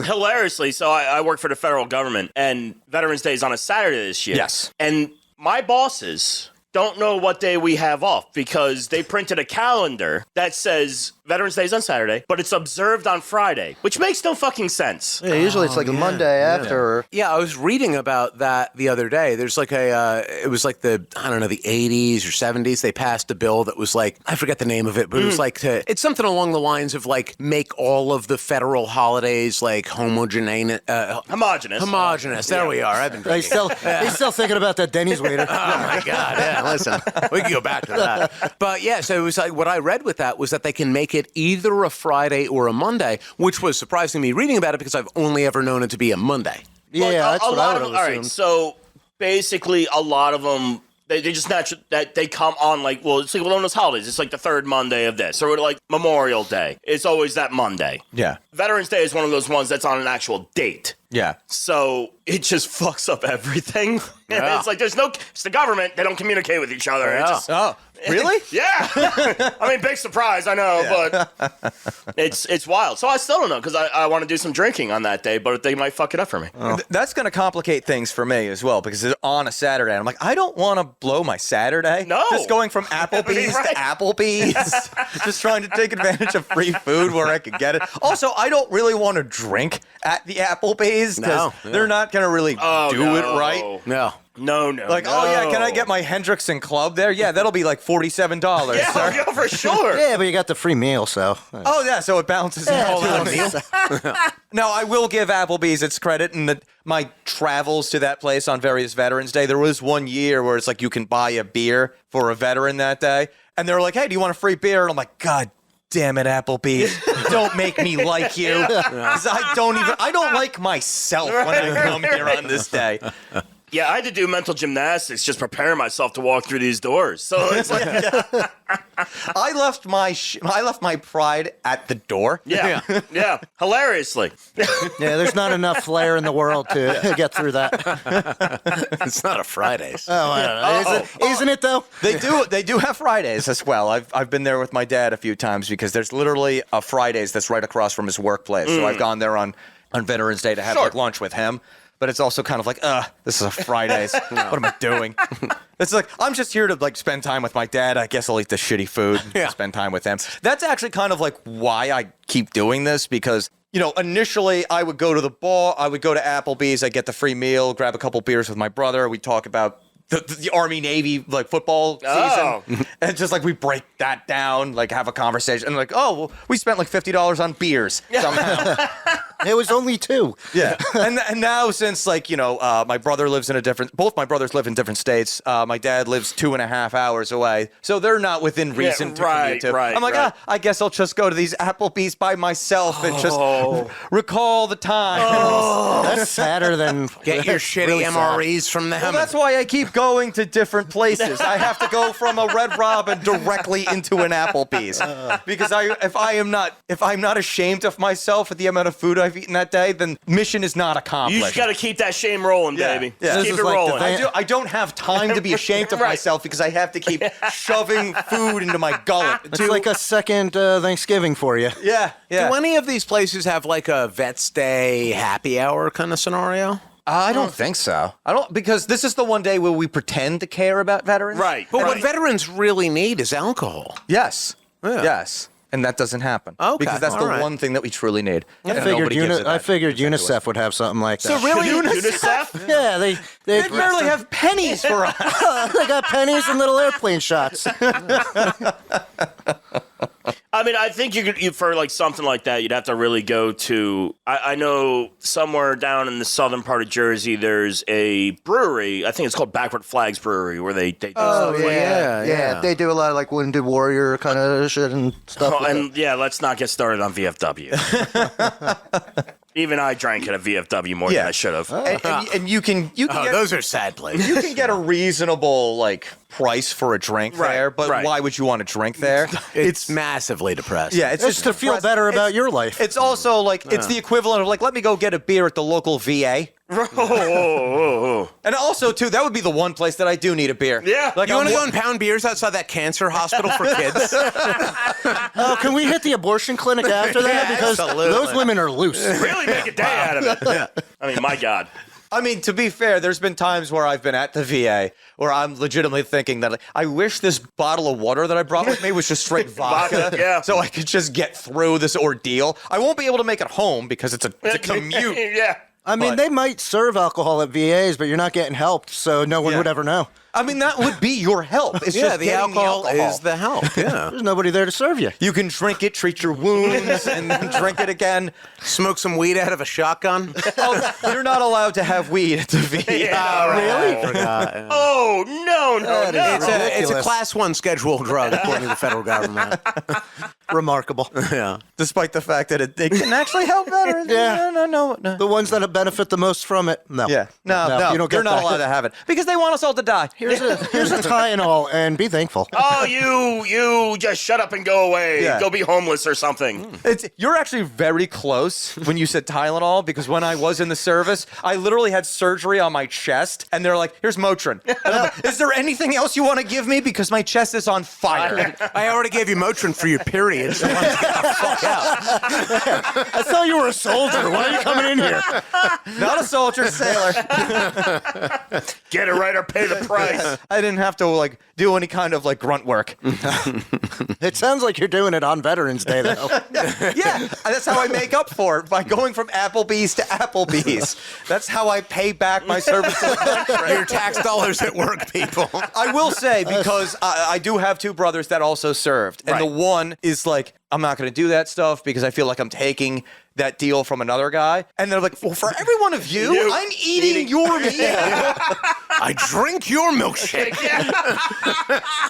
Hilariously, so I work for the federal government, and Veterans Day is on a Saturday this year. Yes. And my bosses don't know what day we have off because they printed a calendar that says Veterans Day is on Saturday, but it's observed on Friday, which makes no fucking sense. Yeah, usually it's like the Monday after. Yeah, I was reading about that the other day. There's like it was like the 80s or 70s. They passed a bill that was like, I forget the name of it, but it was like, it's something along the lines of like, make all of the federal holidays like homogeneous. Homogenous. There we are. I've been He's still thinking about that Denny's waiter. Oh my God! Yeah, listen, we can go back to that. But yeah, so it was like what I read with that was that they can make it either a Friday or a Monday, which was surprising to me reading about it because I've only ever known it to be a Monday. Yeah, that's what I would have All right, assumed. so basically, a lot of them. They just that they come on like, well, it's like one of those holidays. It's like the third Monday of this, or like Memorial Day. It's always that Monday. Yeah. Veterans Day is one of those ones that's on an actual date. Yeah. So it just fucks up everything. Yeah. It's like it's the government. They don't communicate with each other. Yeah. It just, Oh, really? yeah. I mean, big surprise, I know, but it's wild. So I still don't know because I want to do some drinking on that day, but they might fuck it up for me. That's going to complicate things for me as well because it's on a Saturday. I'm like, I don't want to blow my Saturday. No. Just going from Applebee's Right. to Applebee's. Just trying to take advantage of free food where I could get it. Also, I don't really want to drink at the Applebee's because No. they're not going to really do it right. No. No. Like, oh yeah, can I get my Hendrickson Club there? Yeah, that'll be like $47, Yeah, sir. yeah, for sure. Yeah, but you got the free meal, so. Oh yeah, so it balances out. No, I will give Applebee's its credit in my travels to that place on various Veterans Day. There was one year where it's like you can buy a beer for a veteran that day, and they were like, "Hey, do you want a free beer?" And I'm like, "God damn it, Applebee's! Don't make me like you, 'cause I don't like myself when I come here on this day." Yeah, I had to do mental gymnastics just preparing myself to walk through these doors. So it's like, I left my pride at the door. yeah, hilariously. Yeah, there's not enough flair in the world to get through that. It's not a Fridays. Oh, I don't know. Isn't it, though? They do have Fridays as well. I've been there with my dad a few times because there's literally a Fridays that's right across from his workplace. So I've gone there on Veterans Day to have like lunch with him. But it's also kind of like, this is a Fridays. What am I doing? It's like, I'm just here to like spend time with my dad. I guess I'll eat the shitty food and spend time with him. That's actually kind of like why I keep doing this because, initially I would go to the bar, I would go to Applebee's, I'd get the free meal, grab a couple beers with my brother. We'd talk about the Army-Navy like football season. And just like we break that down, like have a conversation. And like, well, we spent like $50 on beers somehow. It was only 2. Yeah. And now since like, my brother lives in both my brothers live in different states. My dad lives 2.5 hours away. So they're not within reason to commute to. I'm like, I guess I'll just go to these Applebee's by myself and just recall the time. That's sadder than. Get your shitty really sad. MREs from them. Well, that's why I keep going to different places. I have to go from a Red Robin directly into an Applebee's because if I'm not ashamed of myself at the amount of food I've eaten that day, then mission is not accomplished. You just got to keep that shame rolling, baby. Yeah. Just keep it like the rolling. thing- I don't have time to be ashamed of myself because I have to keep shoving food into my gullet. It's like a second Thanksgiving for you. Yeah. Do any of these places have like a Vets Day happy hour kind of scenario? I don't think so. Because this is the one day where we pretend to care about veterans. Right. But what veterans really need is alcohol. Yes. Yeah. Yes. and that doesn't happen. Okay, because that's the all right. one thing that we truly need. I And figured, nobody gives it I that. figured UNICEF would have something like that. So really, UNICEF? Yeah, they They barely have pennies for us. they got pennies and little airplane shots. I mean, I think you for like something like that, you'd have to really go to. I know somewhere down in the southern part of Jersey, there's a brewery. I think it's called Backward Flags Brewery, where they do stuff like that. yeah. They do a lot of like Wounded Warrior kind of shit and stuff. Oh, and yeah, let's not get started on VFW. Even I drank at a VFW more than I should have. And you can Oh, get, those are sad places. you can get a reasonable like price for a drink Right, there, but right. why would you want to drink there? It's massively depressing. Yeah, it's It's just to feel depressing. better about It's- your life. It's also like it's the equivalent of like let me go get a beer at the local VA. And also too, that would be the one place that I do need a beer. Yeah. Like You want to I'm- go and pound beers outside that cancer hospital for kids? Oh, can we hit the abortion clinic after that? Yeah, Because absolutely. those women are loose. Really make a day out of it. I mean, my God. I mean, to be fair, there's been times where I've been at the VA where I'm legitimately thinking that like, I wish this bottle of water that I brought with me was just straight vodka, yeah. so I could just get through this ordeal. I won't be able to make it home because it's a commute. Yeah. I mean, But- they might serve alcohol at VAs, but you're not getting helped, so no one Yeah. would ever know. I mean, that would be your help. It's Yeah, just the getting alcohol is the help. Yeah. There's nobody there to serve you. You can drink it, treat your wounds, and then drink it again. Smoke some weed out of a shotgun. Oh, you're not allowed to have weed at the VA. Yeah, Really? Oh, no. It's a Ridiculous. class 1 scheduled drug according to the federal government. Remarkable. Yeah. Despite the fact that it can actually help veterans. Yeah. No. The ones that benefit the most from it, no. Yeah, no, you don't get you're not that. allowed to have it because they want us all to die. Here's a Tylenol, and be thankful. Oh, you just shut up and go away. Yeah. Go be homeless or something. You're actually very close when you said Tylenol because when I was in the service, I literally had surgery on my chest, and they're like, "Here's Motrin." And I'm like, "Is there anything else you want to give me? Because my chest is on fire." I already gave you Motrin for your period, so why don't you get the fuck out? I thought you were a soldier. Why are you coming in here? Not a soldier, sailor. Get it right or pay the price. I didn't have to like do any kind of like grunt work. It sounds like you're doing it on Veterans Day, though. Yeah, that's how I make up for it by going from Applebee's to Applebee's. That's how I pay back my service to the country. Your tax dollars at work, people. I will say, because I do have two brothers that also served, and the one is like, I'm not going to do that stuff because I feel like I'm taking that deal from another guy. And they're like, well, for every one of you, I'm eating your meal. I drink your milkshake.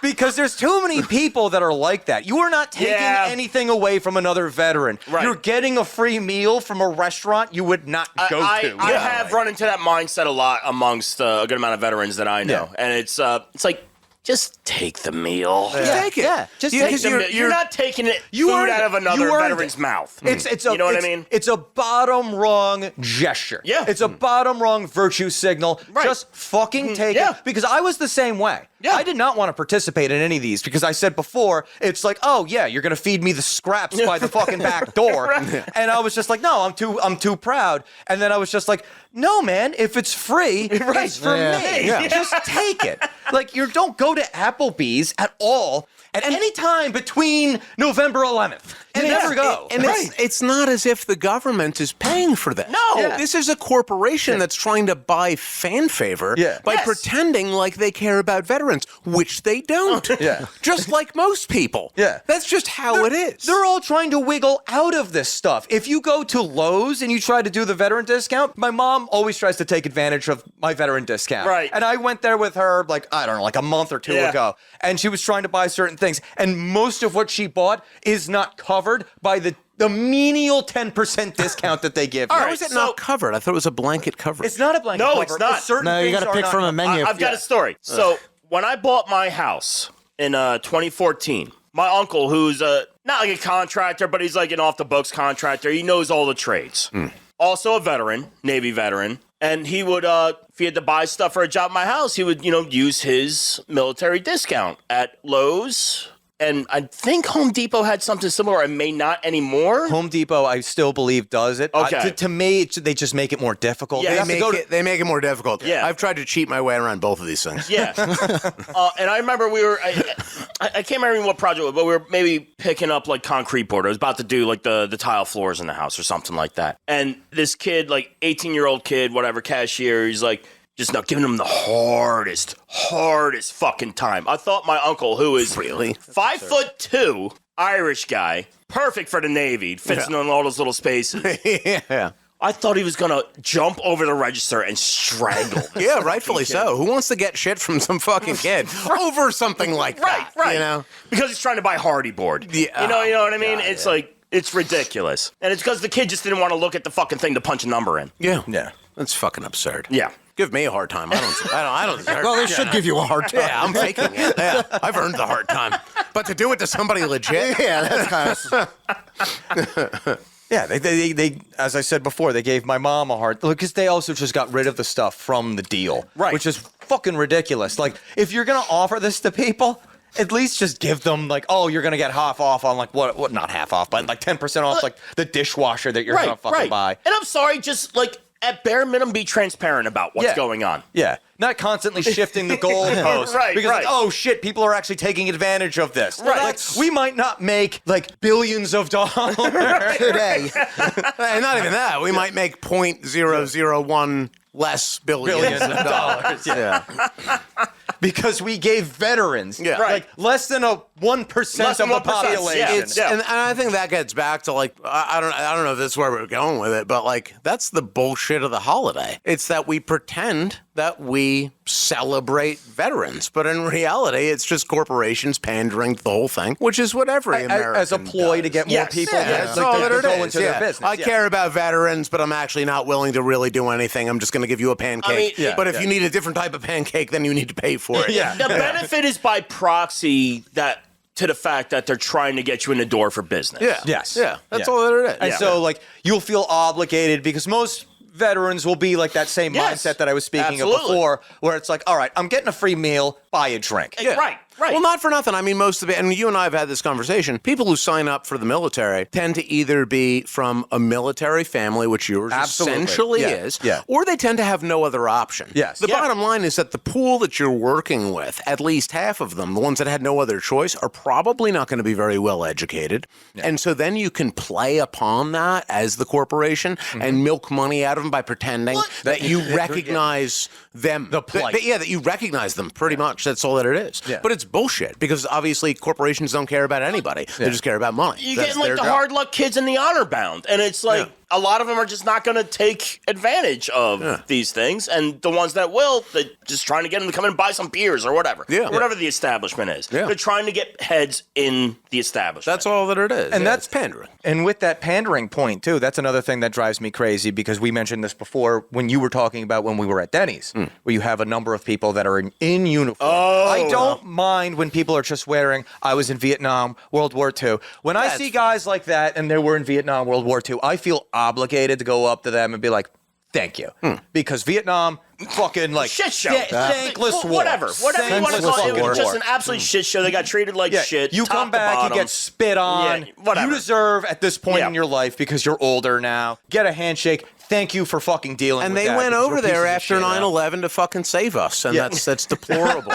Because there's too many people that are like that. You are not taking Yeah. anything away from another veteran. Right. You're getting a free meal from a restaurant you would not go to. I have run into that mindset a lot amongst a good amount of veterans that I know. Yeah. And it's like, just take the meal. Just take it. Yeah, just You- take 'cause the You're, you're- not taking it You food earned out of it. another You earned veteran's it. mouth. It's a, you know what I it's- mean? It's a bottom rung gesture. Yeah. It's a bottom rung virtue signal. Right. Just fucking take Yeah. it. Because I was the same way. Yeah. I did not want to participate in any of these because I said before, it's like, oh yeah, you're gonna feed me the scraps by the fucking back door. Right. And I was just like, no, I'm too proud. And then I was just like, no man, if it's free, it's for me. Yeah. Just take it. Like you don't go to Applebee's at all at any time between November 11th. You never go. And it's not as if the government is paying for this. No. Yeah. This is a corporation that's trying to buy fan favor by Yes. pretending like they care about veterans, which they don't. Yeah. Just like most people. Yeah. That's just how it is. They're all trying to wiggle out of this stuff. If you go to Lowe's and you try to do the veteran discount, my mom always tries to take advantage of my veteran discount. Right. And I went there with her, like, I don't know, like a month or two Yeah. ago. And she was trying to buy certain things. And most of what she bought is not covered by the menial 10% discount that they give you. How is it not covered? I thought it was a blanket coverage. It's not a blanket No, cover. it's not. Certain No, you things got to are pick not from a covered. menu. I've got a story. So when I bought my house in 2014, my uncle, who's not like a contractor, but he's like an off the books contractor. He knows all the trades. Also a veteran, Navy veteran. And he would, if he had to buy stuff for a job at my house, he would, use his military discount at Lowe's And I think Home Depot had something similar and may not anymore. Home Depot, I still believe, does it. Okay. To me, they just make it more difficult. Yeah, They make it more difficult. Yeah. I've tried to cheat my way around both of these things. Yeah. And I remember I can't remember what project it was, but we were maybe picking up like concrete board. I was about to do like the tile floors in the house or something like that. And this kid, like 18-year-old kid, whatever, cashier, he's like, just not giving him the hardest fucking time. I thought my uncle, who is Really? 5'2", Irish guy, perfect for the Navy, fits in all those little spaces. Yeah. I thought he was gonna jump over the register and strangle. Yeah, rightfully so. Who wants to get shit from some fucking kid over something like that? Right. You know? Because he's trying to buy Hardy board. Yeah. You know what I mean? It's like, it's ridiculous. And it's because the kid just didn't want to look at the fucking thing to punch a number in. Yeah. Yeah. That's fucking absurd. Yeah. Give me a hard time. I don't deserve it. Well, they should give you a hard time. Yeah, I'm taking it. Yeah, I've earned the hard time. But to do it to somebody legit? Yeah, that's kind of... Yeah, they as I said before, they gave my mom a hard look because they also just got rid of the stuff from the deal, Right. which is fucking ridiculous. Like, if you're gonna offer this to people, at least just give them like, oh, you're gonna get half off on like what not half off, but like 10% off like the dishwasher that you're gonna fucking buy. And I'm sorry, just like at bare minimum, be transparent about what's going on. Yeah, not constantly shifting the goalposts. Right, because right. like, oh shit, people are actually taking advantage of this. Right. Like, we might not make like billions of dollars Today. And not even that. We might make 0.001 less billions of dollars. Yeah. Because we gave veterans like less than a 1% of the population. And I think that gets back to like I don't know if this is where we're going with it, but like that's the bullshit of the holiday. It's that we pretend that we celebrate veterans, but in reality, it's just corporations pandering to the whole thing, which is what every American as a ploy does. to get more people That's like, all to that it go is. into their business. I care about veterans, but I'm actually not willing to really do anything. I'm just going to give you a pancake. But if you need a different type of pancake, then you need to pay for it. The benefit is by proxy to the fact that they're trying to get you in the door for business. Yeah. Yes. Yeah. That's all that it is. And so, like, you'll feel obligated because most veterans will be like that same mindset that I was speaking of before, where it's like, all right, I'm getting a free meal, buy a drink. Yeah. Right. Well, not for nothing. I mean, most of it, and you and I have had this conversation, people who sign up for the military tend to either be from a military family, which yours essentially is, or they tend to have no other option. Yes. The bottom line is that the pool that you're working with, at least half of them, the ones that had no other choice, are probably not going to be very well educated. And so then you can play upon that as the corporation and milk money out of them by pretending that you recognize them. The plight. That you recognize them pretty much. That's all that it is. But it's bullshit because obviously corporations don't care about anybody. They just care about money. You're getting like the hard luck kids and the honor bound. And it's like a lot of them are just not going to take advantage of these things. And the ones that will, they're just trying to get them to come in and buy some beers or whatever. Or whatever the establishment is. They're trying to get heads in the establishment. That's all that it is. And that's pandering. And with that pandering point, too, that's another thing that drives me crazy because we mentioned this before when you were talking about when we were at Denny's, where you have a number of people that are in uniform. I don't mind when people are just wearing, I was in Vietnam, World War II. When I see guys like that and they were in Vietnam, World War II, I feel obligated to go up to them and be like, thank you. Because Vietnam, fucking like shit show. Thankless war. Whatever you want to call it. It was just an absolute shit show. They got treated like shit. You come back, you get spit on. Whatever. You deserve at this point in your life because you're older now. Get a handshake. Thank you for fucking dealing and with that. And they went over there after 9/11 9/11 to fucking save us, and that's deplorable.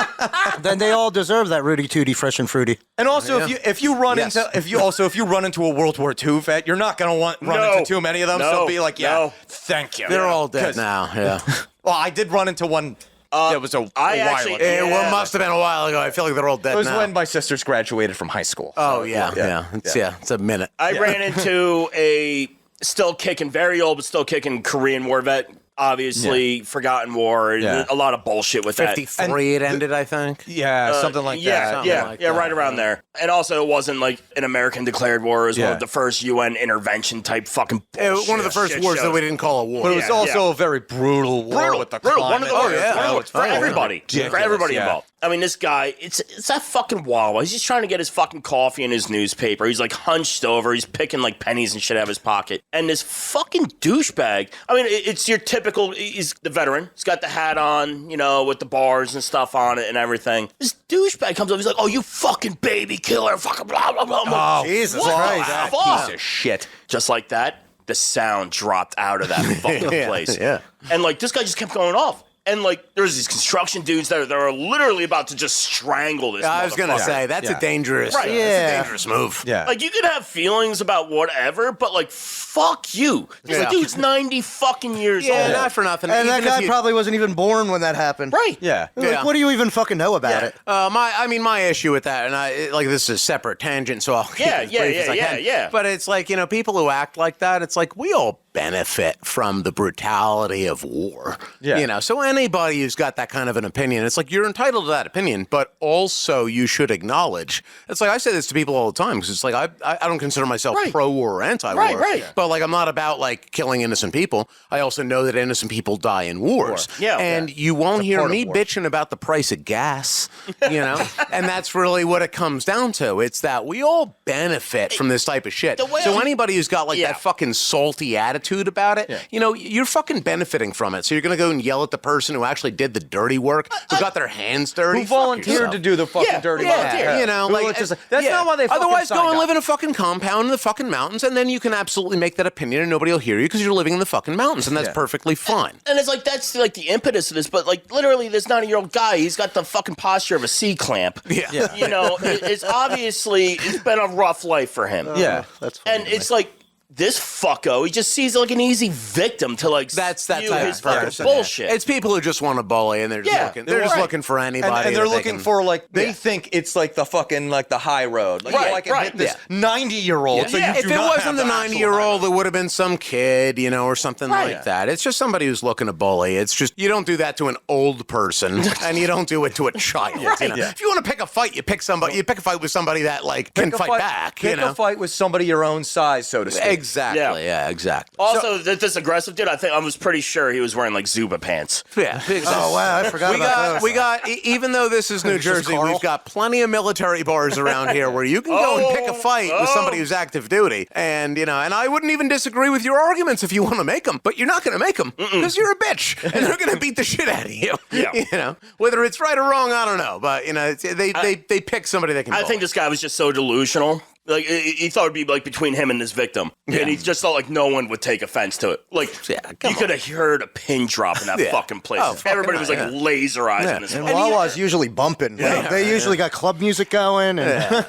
Then they all deserve that Rudy Tooty fresh and fruity. And also, if you run into a World War II vet, you're not gonna run into too many of them. So be like, thank you. They're all dead now. Yeah. Well, I did run into one. It was a while ago. It must have been a while ago. I feel like they're all dead now. It was when my sisters graduated from high school. Oh, It's a minute. I ran into a still kicking, very old, but still kicking Korean War vet. Obviously, forgotten war. A lot of bullshit with 53 it ended, I think. Yeah, something like that. Right around there. And also, it wasn't like an American declared war. It was one of the first UN intervention type fucking bullshit. One of the first wars that we didn't call a war. But it was also a very brutal war with the climate. One of the worst. For everybody. For everybody involved. I mean, this guy, it's that fucking Wawa. He's just trying to get his fucking coffee and his newspaper. He's like hunched over. He's picking like pennies and shit out of his pocket. And this fucking douchebag, I mean, it's your typical, he's the veteran. He's got the hat on, you know, with the bars and stuff on it and everything. This douchebag comes up. He's like, oh, you fucking baby killer. Fucking blah, blah, blah. I'm like, Jesus what Christ. the fuck? Piece of shit. Just like that, the sound dropped out of that fucking place. Yeah. And like, this guy just kept going off. And like, there's these construction dudes that are literally about to just strangle this. I was going to say, that's a dangerous, Right. that's a dangerous move. Yeah. Like, you can have feelings about whatever, but like, fuck you. This Yeah. dude's 90 fucking years Yeah, old. not for nothing. And that Even if guy you- probably wasn't even born when that happened. Right. Yeah. Like, Yeah. what do you even fucking know about it? My issue with that, and this is a separate tangent, so I'll keep it as brief as I can. Yeah. But it's like, people who act like that, it's like we all benefit from the brutality of war. Yeah. So anybody who's got that kind of an opinion, it's like you're entitled to that opinion, but also you should acknowledge. It's like I say this to people all the time because it's like I don't consider myself Right. pro war or anti-war. Right. But like I'm not about like killing innocent people. I also know that innocent people die in wars. Yeah. And you won't hear part of me war. bitching about the price of gas, and that's really what it comes down to. It's that we all benefit from this type of shit. The way So I- anybody who's got like Yeah. that fucking salty attitude about it, you're fucking benefiting from it. So you're going to go and yell at the person who actually did the dirty work, who got their hands dirty. Who Fuck volunteered yourself. to do the fucking Yeah, dirty yeah, work. That's not why they fucking Otherwise, go signed and up. live in a fucking compound in the fucking mountains, and then you can absolutely make that opinion, and nobody will hear you because you're living in the fucking mountains, and that's Yeah. perfectly fine. And it's like, that's like the impetus of this, but like literally this 90-year-old guy, he's got the fucking posture of a C-clamp. Yeah. It's obviously, it's been a rough life for him. Yeah. That's funny. And it's like, this fucko, he just sees like an easy victim to like That's that spew type his of fucking person. bullshit. It's people who just want to bully, and they're just Yeah, looking. They're just right. looking for anybody, And they're that they looking can- for like they Yeah. think it's like the fucking like the high road. Like, Right, I can right, hit this yeah. 90-year-old. So Yeah. you If do it not wasn't have the actual 90-year-old, high it would have been some kid, or something Right. like that. It's just somebody who's looking to bully. It's just you don't do that to an old person, and you don't do it to a child. Right. Yeah. If you want to pick a fight, you pick somebody. You pick a fight with somebody that like can Pick a fight back. Pick a fight with somebody your own size, so to speak. Exactly. Yeah. Yeah. Exactly. Also, this aggressive dude, I was pretty sure he was wearing like Zuba pants. Yeah. Oh, wow. I forgot about those. We got, even though this is New This is Jersey, Carl. we've got plenty of military bars around here where you can go and pick a fight with somebody who's active duty. And, and I wouldn't even disagree with your arguments if you want to make them, but you're not going to make them because you're a bitch and they're going to beat the shit out of you. Yeah. Whether it's right or wrong, I don't know. But, they pick somebody that can I bully. think this guy was just so delusional. Like, he thought it'd be like between him and this victim. Yeah. And he just thought like no one would take offense to it. Like, Yeah, come you could have heard a pin drop in that Yeah. fucking place. Oh, fucking Everybody was like yeah. laser eyes Yeah. on this. And fucking- Wawa's usually bumping. Like, they usually got club music going, and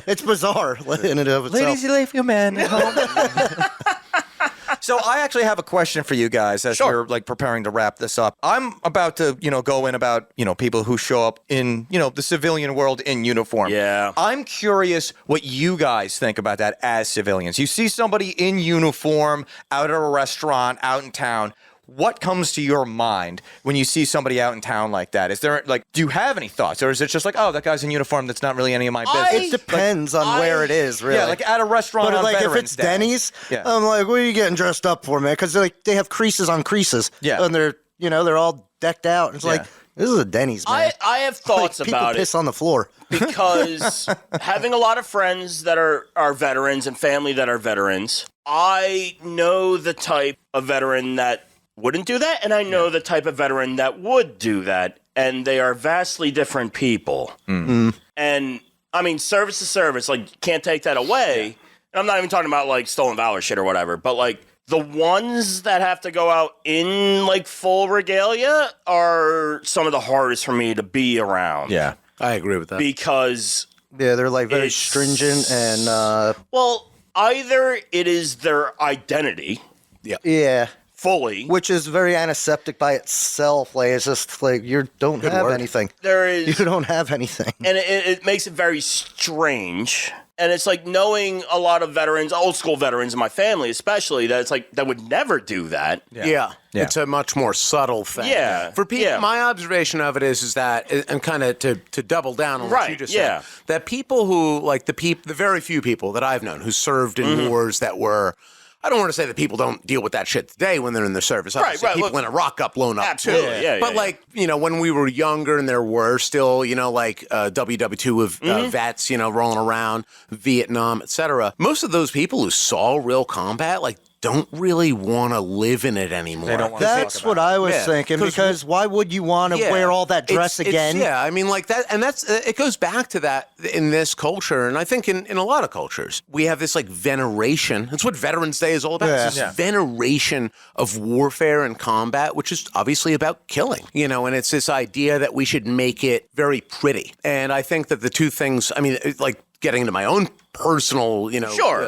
it's bizarre in and of itself. Ladies, you leave your man at home. So I actually have a question for you guys as Sure. we're like preparing to wrap this up. I'm about to, go in about, people who show up in, the civilian world in uniform. Yeah. I'm curious what you guys think about that as civilians. You see somebody in uniform out at a restaurant, out in town. What comes to your mind when you see somebody out in town like that? Is there do you have any thoughts, or is it just like, oh, that guy's in uniform? That's not really any of my business. It depends on where it is, really. Yeah, like at a restaurant But on like if Veterans it's Day. Denny's, Yeah. I'm like, what are you getting dressed up for, man? Because they have creases on creases. Yeah. And they're all decked out. It's like, this is a Denny's, man. I have thoughts Like, about people it. piss on the floor. Because having a lot of friends that are veterans and family that are veterans, I know the type of veteran that wouldn't do that, and I know the type of veteran that would do that, and they are vastly different people. And I mean, service is service. Like, you can't take that away. And I'm not even talking about like stolen valor shit or whatever, but like the ones that have to go out in like full regalia are some of the hardest for me to be around. Yeah. I agree with that. Because Yeah, they're like very It's- stringent and, well, either it is their identity yeah. fully. Which is very antiseptic by itself. Like, it's just like, you don't have word. anything. There You is, don't have anything. and it makes it very strange. And it's like knowing a lot of veterans, old school veterans in my family, especially, that it's like that would never do that. Yeah. Yeah. It's a much more subtle thing. Yeah. For people, Yeah. my observation of it is that, and kind of to double down on what Right, you just yeah. said, that people who, like the very few people that I've known who served in wars that were I don't want to say that people don't deal with that shit today when they're in the service. Obviously, right, people look, in Iraq got blown up absolutely, too. yeah, but yeah. like, when we were younger and there were still, like WW2 of vets, rolling around, Vietnam, etc. Most of those people who saw real combat, like, don't really want to live in it anymore. They don't want That's what I was thinking, because why would you want to wear all that dress again? Yeah, I mean, like that, and it goes back to that in this culture, and I think in a lot of cultures, we have this like veneration. That's what Veterans Day is all about. It's this veneration of warfare and combat, which is obviously about killing, and it's this idea that we should make it very pretty. And I think that the two things, I mean, like getting into my own personal,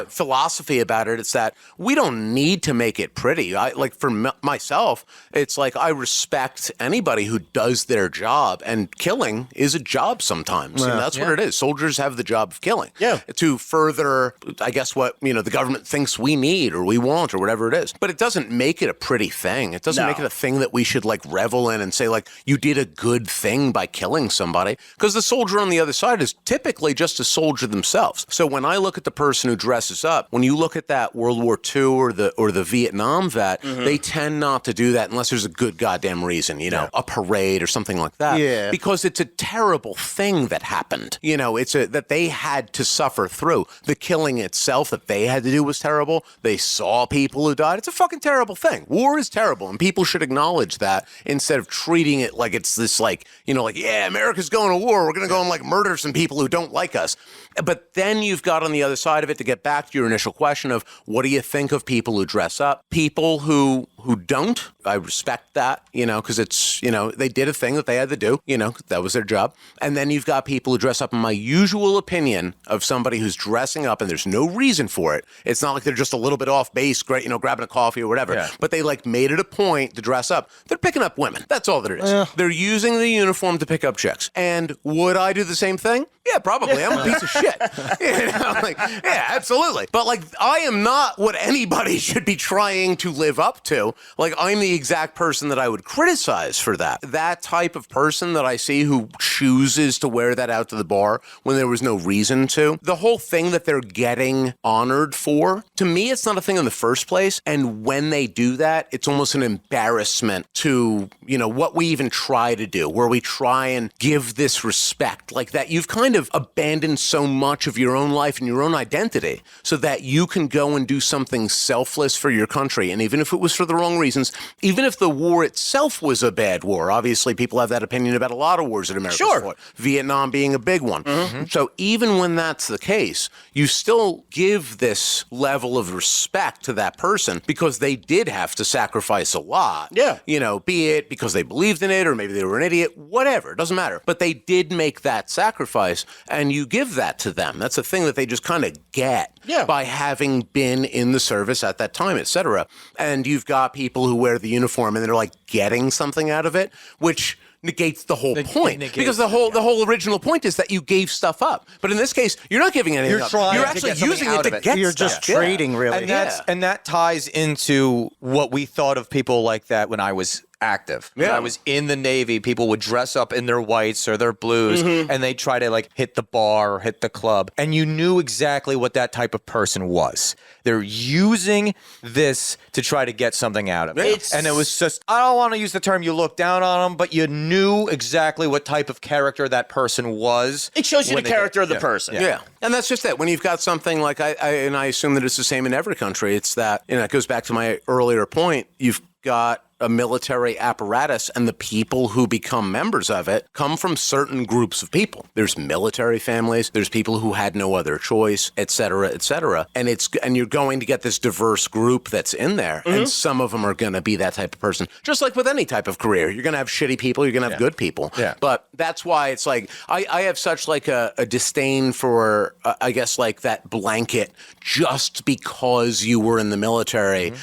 philosophy about it, it's that we don't need to make it pretty. For myself, it's like I respect anybody who does their job, and killing is a job sometimes. That's what it is. Soldiers have the job of killing. Yeah. To further, I guess, what, the government thinks we need or we want or whatever it is. But it doesn't make it a pretty thing. It doesn't make it a thing that we should like revel in and say like, you did a good thing by killing somebody. Because the soldier on the other side is typically just a soldier themselves. So when I look at the person who dresses up, when you look at that World War II or the Vietnam vet, they tend not to do that unless there's a good goddamn reason, a parade or something like that. Yeah. Because it's a terrible thing that happened. It's that they had to suffer through. The killing itself that they had to do was terrible. They saw people who died. It's a fucking terrible thing. War is terrible, and people should acknowledge that instead of treating it like it's this like, yeah, America's going to war. We're going to go and like murder some people who don't like us. But then you've got on the other side of it, to get back to your initial question of what do you think of people who dress up? People who don't, I respect that, because it's, they did a thing that they had to do, that was their job. And then you've got people who dress up. In my usual opinion of somebody who's dressing up and there's no reason for it, it's not like they're just a little bit off base, great, grabbing a coffee or whatever, but they like made it a point to dress up. They're picking up women. That's all that it is. They're using the uniform to pick up chicks. And would I do the same thing? Yeah, probably. I'm a piece of shit. Yeah, absolutely. But like, I am not what anybody should be trying to live up to. Like, I'm the exact person that I would criticize for that. That type of person that I see who chooses to wear that out to the bar when there was no reason to. The whole thing that they're getting honored for, to me, it's not a thing in the first place. And when they do that, it's almost an embarrassment to, what we even try to do, where we try and give this respect. Like that, you've kind of abandoned so much of your own life and your own identity so that you can go and do something selfless for your country. And even if it was for the wrong reasons, even if the war itself was a bad war, obviously people have that opinion about a lot of wars that America fought, Vietnam being a big one. So even when that's the case, you still give this level of respect to that person because they did have to sacrifice a lot. Yeah. Be it because they believed in it or maybe they were an idiot, whatever, it doesn't matter. But they did make that sacrifice, and you give that to them. That's a thing that they just kind of get by having been in the service at that time, etc. And you've got people who wear the uniform and they're like getting something out of it, which negates the whole point. Because the whole original point is that you gave stuff up. But in this case, you're not giving anything up. You're actually using it to get You're stuff. just trading, really. And that ties into what we thought of people like that when I was active. When I was in the Navy, people would dress up in their whites or their blues and they try to like hit the bar or hit the club. And you knew exactly what that type of person was. They're using this to try to get something out of it. And it was just, I don't want to use the term you look down on them, but you knew exactly what type of character that person was. It shows you the character of the person. Yeah. And that's just it. When you've got something like, and I assume that it's the same in every country, it's that, it goes back to my earlier point, you've got a military apparatus, and the people who become members of it come from certain groups of people. There's military families, there's people who had no other choice, et cetera, et cetera. And you're going to get this diverse group that's in there, and some of them are going to be that type of person. Just like with any type of career, you're going to have shitty people, you're going to have good people. Yeah. But that's why it's like, I have such like a disdain for, I guess, like that blanket, just because you were in the military.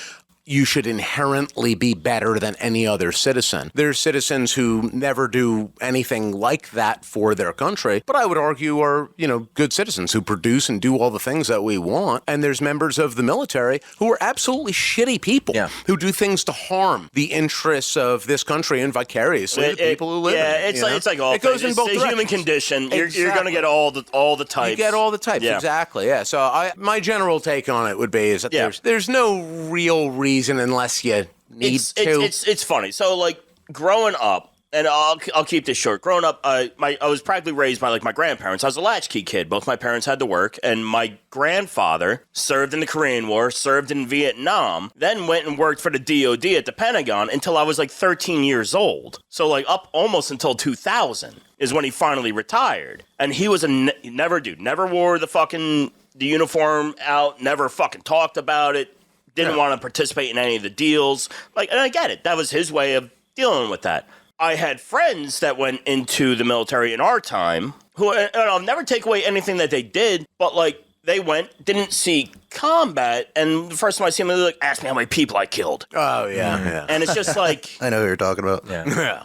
you should inherently be better than any other citizen. There's citizens who never do anything like that for their country, but I would argue are, good citizens who produce and do all the things that we want. And there's members of the military who are absolutely shitty people who do things to harm the interests of this country and vicariously the people who live in it. It's like all it goes in both the directions. human condition. Exactly. You're going to get all the types. You get all the types, exactly. Yeah. So my general take on it would be is that there's no real reason unless you need to. It's funny. So like growing up. And I'll keep this short. Growing up, I was practically raised by my grandparents. I was a latchkey kid. Both my parents had to work, and my grandfather served in the Korean War, served in Vietnam, then went and worked for the DOD at the Pentagon until I was 13 years old. So up almost until 2000 is when he finally retired. And he was never wore the uniform out, never fucking talked about it, didn't want to participate in any of the deals. And I get it. That was his way of dealing with that. I had friends that went into the military in our time who, and I'll never take away anything that they did, but they didn't see combat, and the first time I see them, they ask me how many people I killed. Oh, yeah. And it's just I know who you're talking about. Yeah.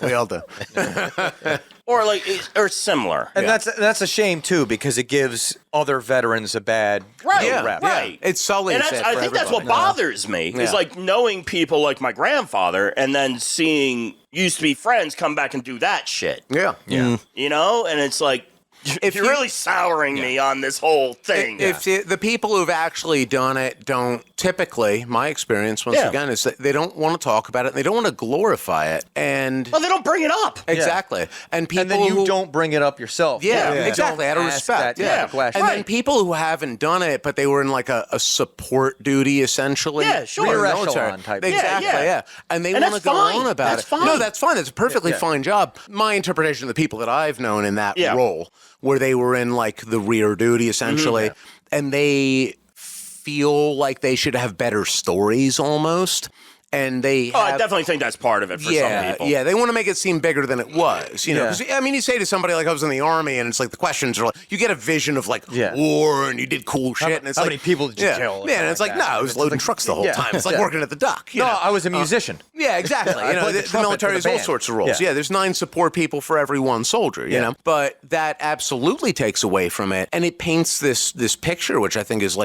We all do. or similar. And that's a shame, too, because it gives other veterans a bad rep. Right. It's sullies And I think that's what bothers me, is knowing people like my grandfather and then seeing used to be friends come back and do that shit. Yeah. And it's if you're really souring me on this whole thing. If the people who've actually done it don't typically, my experience once again is that they don't want to talk about it. And they don't want to glorify it, and they don't bring it up. Exactly. And people and then you don't bring it up yourself. Yeah, exactly. Out of respect. Question. And then people who haven't done it, but they were in a support duty essentially. Yeah, sure. Rear military. echelon type. Exactly. Yeah. And they want to go on about it. Fine. No, that's fine. That's a perfectly fine job. My interpretation of the people that I've known in that role, where they were in the rear duty essentially, and they feel like they should have better stories almost. And they I definitely think that's part of it for some people. Yeah, they want to make it seem bigger than it was, 'Cause, you say to somebody I was in the Army, and it's the questions are you get a vision of war, and you did cool shit, and it's how many people did you kill? Yeah, and it's no, I was loading trucks the whole time. It's working at the dock. No, I was a musician. Yeah, exactly. The military has all sorts of roles. Yeah, there's 9 support people for every 1 soldier, you know? But that absolutely takes away from it, and it paints this picture, which I think is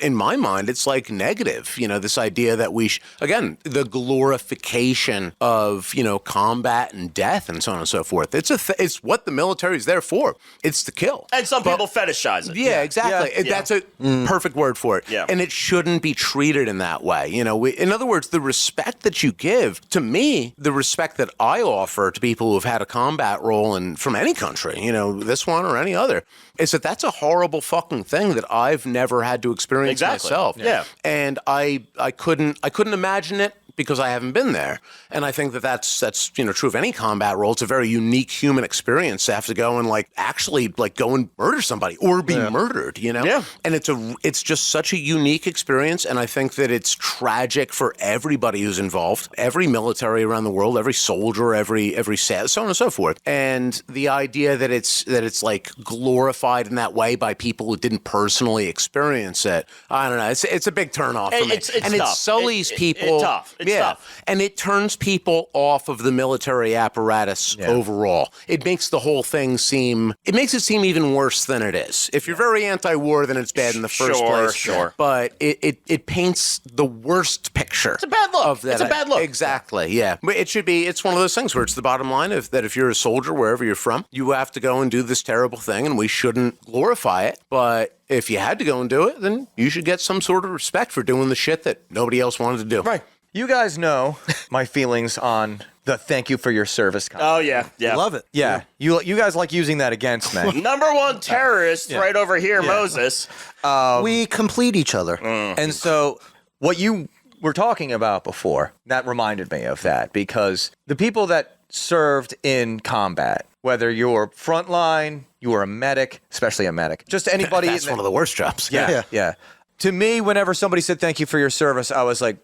in my mind, it's negative, this idea that we, again, the glorification of, combat and death and so on and so forth. It's what the military is there for. It's to kill. And some people fetishize it. Yeah, exactly. Yeah. That's a perfect word for it. Yeah. And it shouldn't be treated in that way. In other words, the respect that you give, to me, the respect that I offer to people who have had a combat role from any country, this one or any other, is that's a horrible fucking thing that I've never had to experience myself. Yeah. And I couldn't imagine it because I haven't been there. And I think that's true of any combat role. It's a very unique human experience to have to go and actually go and murder somebody or be murdered, Yeah. And it's just such a unique experience, and I think that it's tragic for everybody who's involved, every military around the world, every soldier, every so on and so forth. And the idea that it's glorified in that way by people who didn't personally experience it, I don't know. It's a big turnoff for me. It's and tough. it sullies people. It's tough. It's tough. And it turns people off of the military apparatus overall. It makes the whole thing seem even worse than it is. If you're very anti-war, then it's bad in the first place. Sure. But it paints the worst picture. It's a bad look. Of that. It's a bad look. Exactly, yeah. But it's one of those things where it's the bottom line that if you're a soldier, wherever you're from, you have to go and do this terrible thing, and we shouldn't glorify it. But if you had to go and do it, then you should get some sort of respect for doing the shit that nobody else wanted to do. Right. You guys know my feelings on the thank you for your service comment. Oh, yeah. Love it. Yeah. You guys like using that against me. Number 1 terrorist right over here, Moses. We complete each other. And so what you were talking about before, that reminded me of that, because the people that served in combat, whether you're frontline, you were a medic, especially a medic, just anybody. That's one of the worst jobs. Yeah. To me, whenever somebody said thank you for your service, I was like,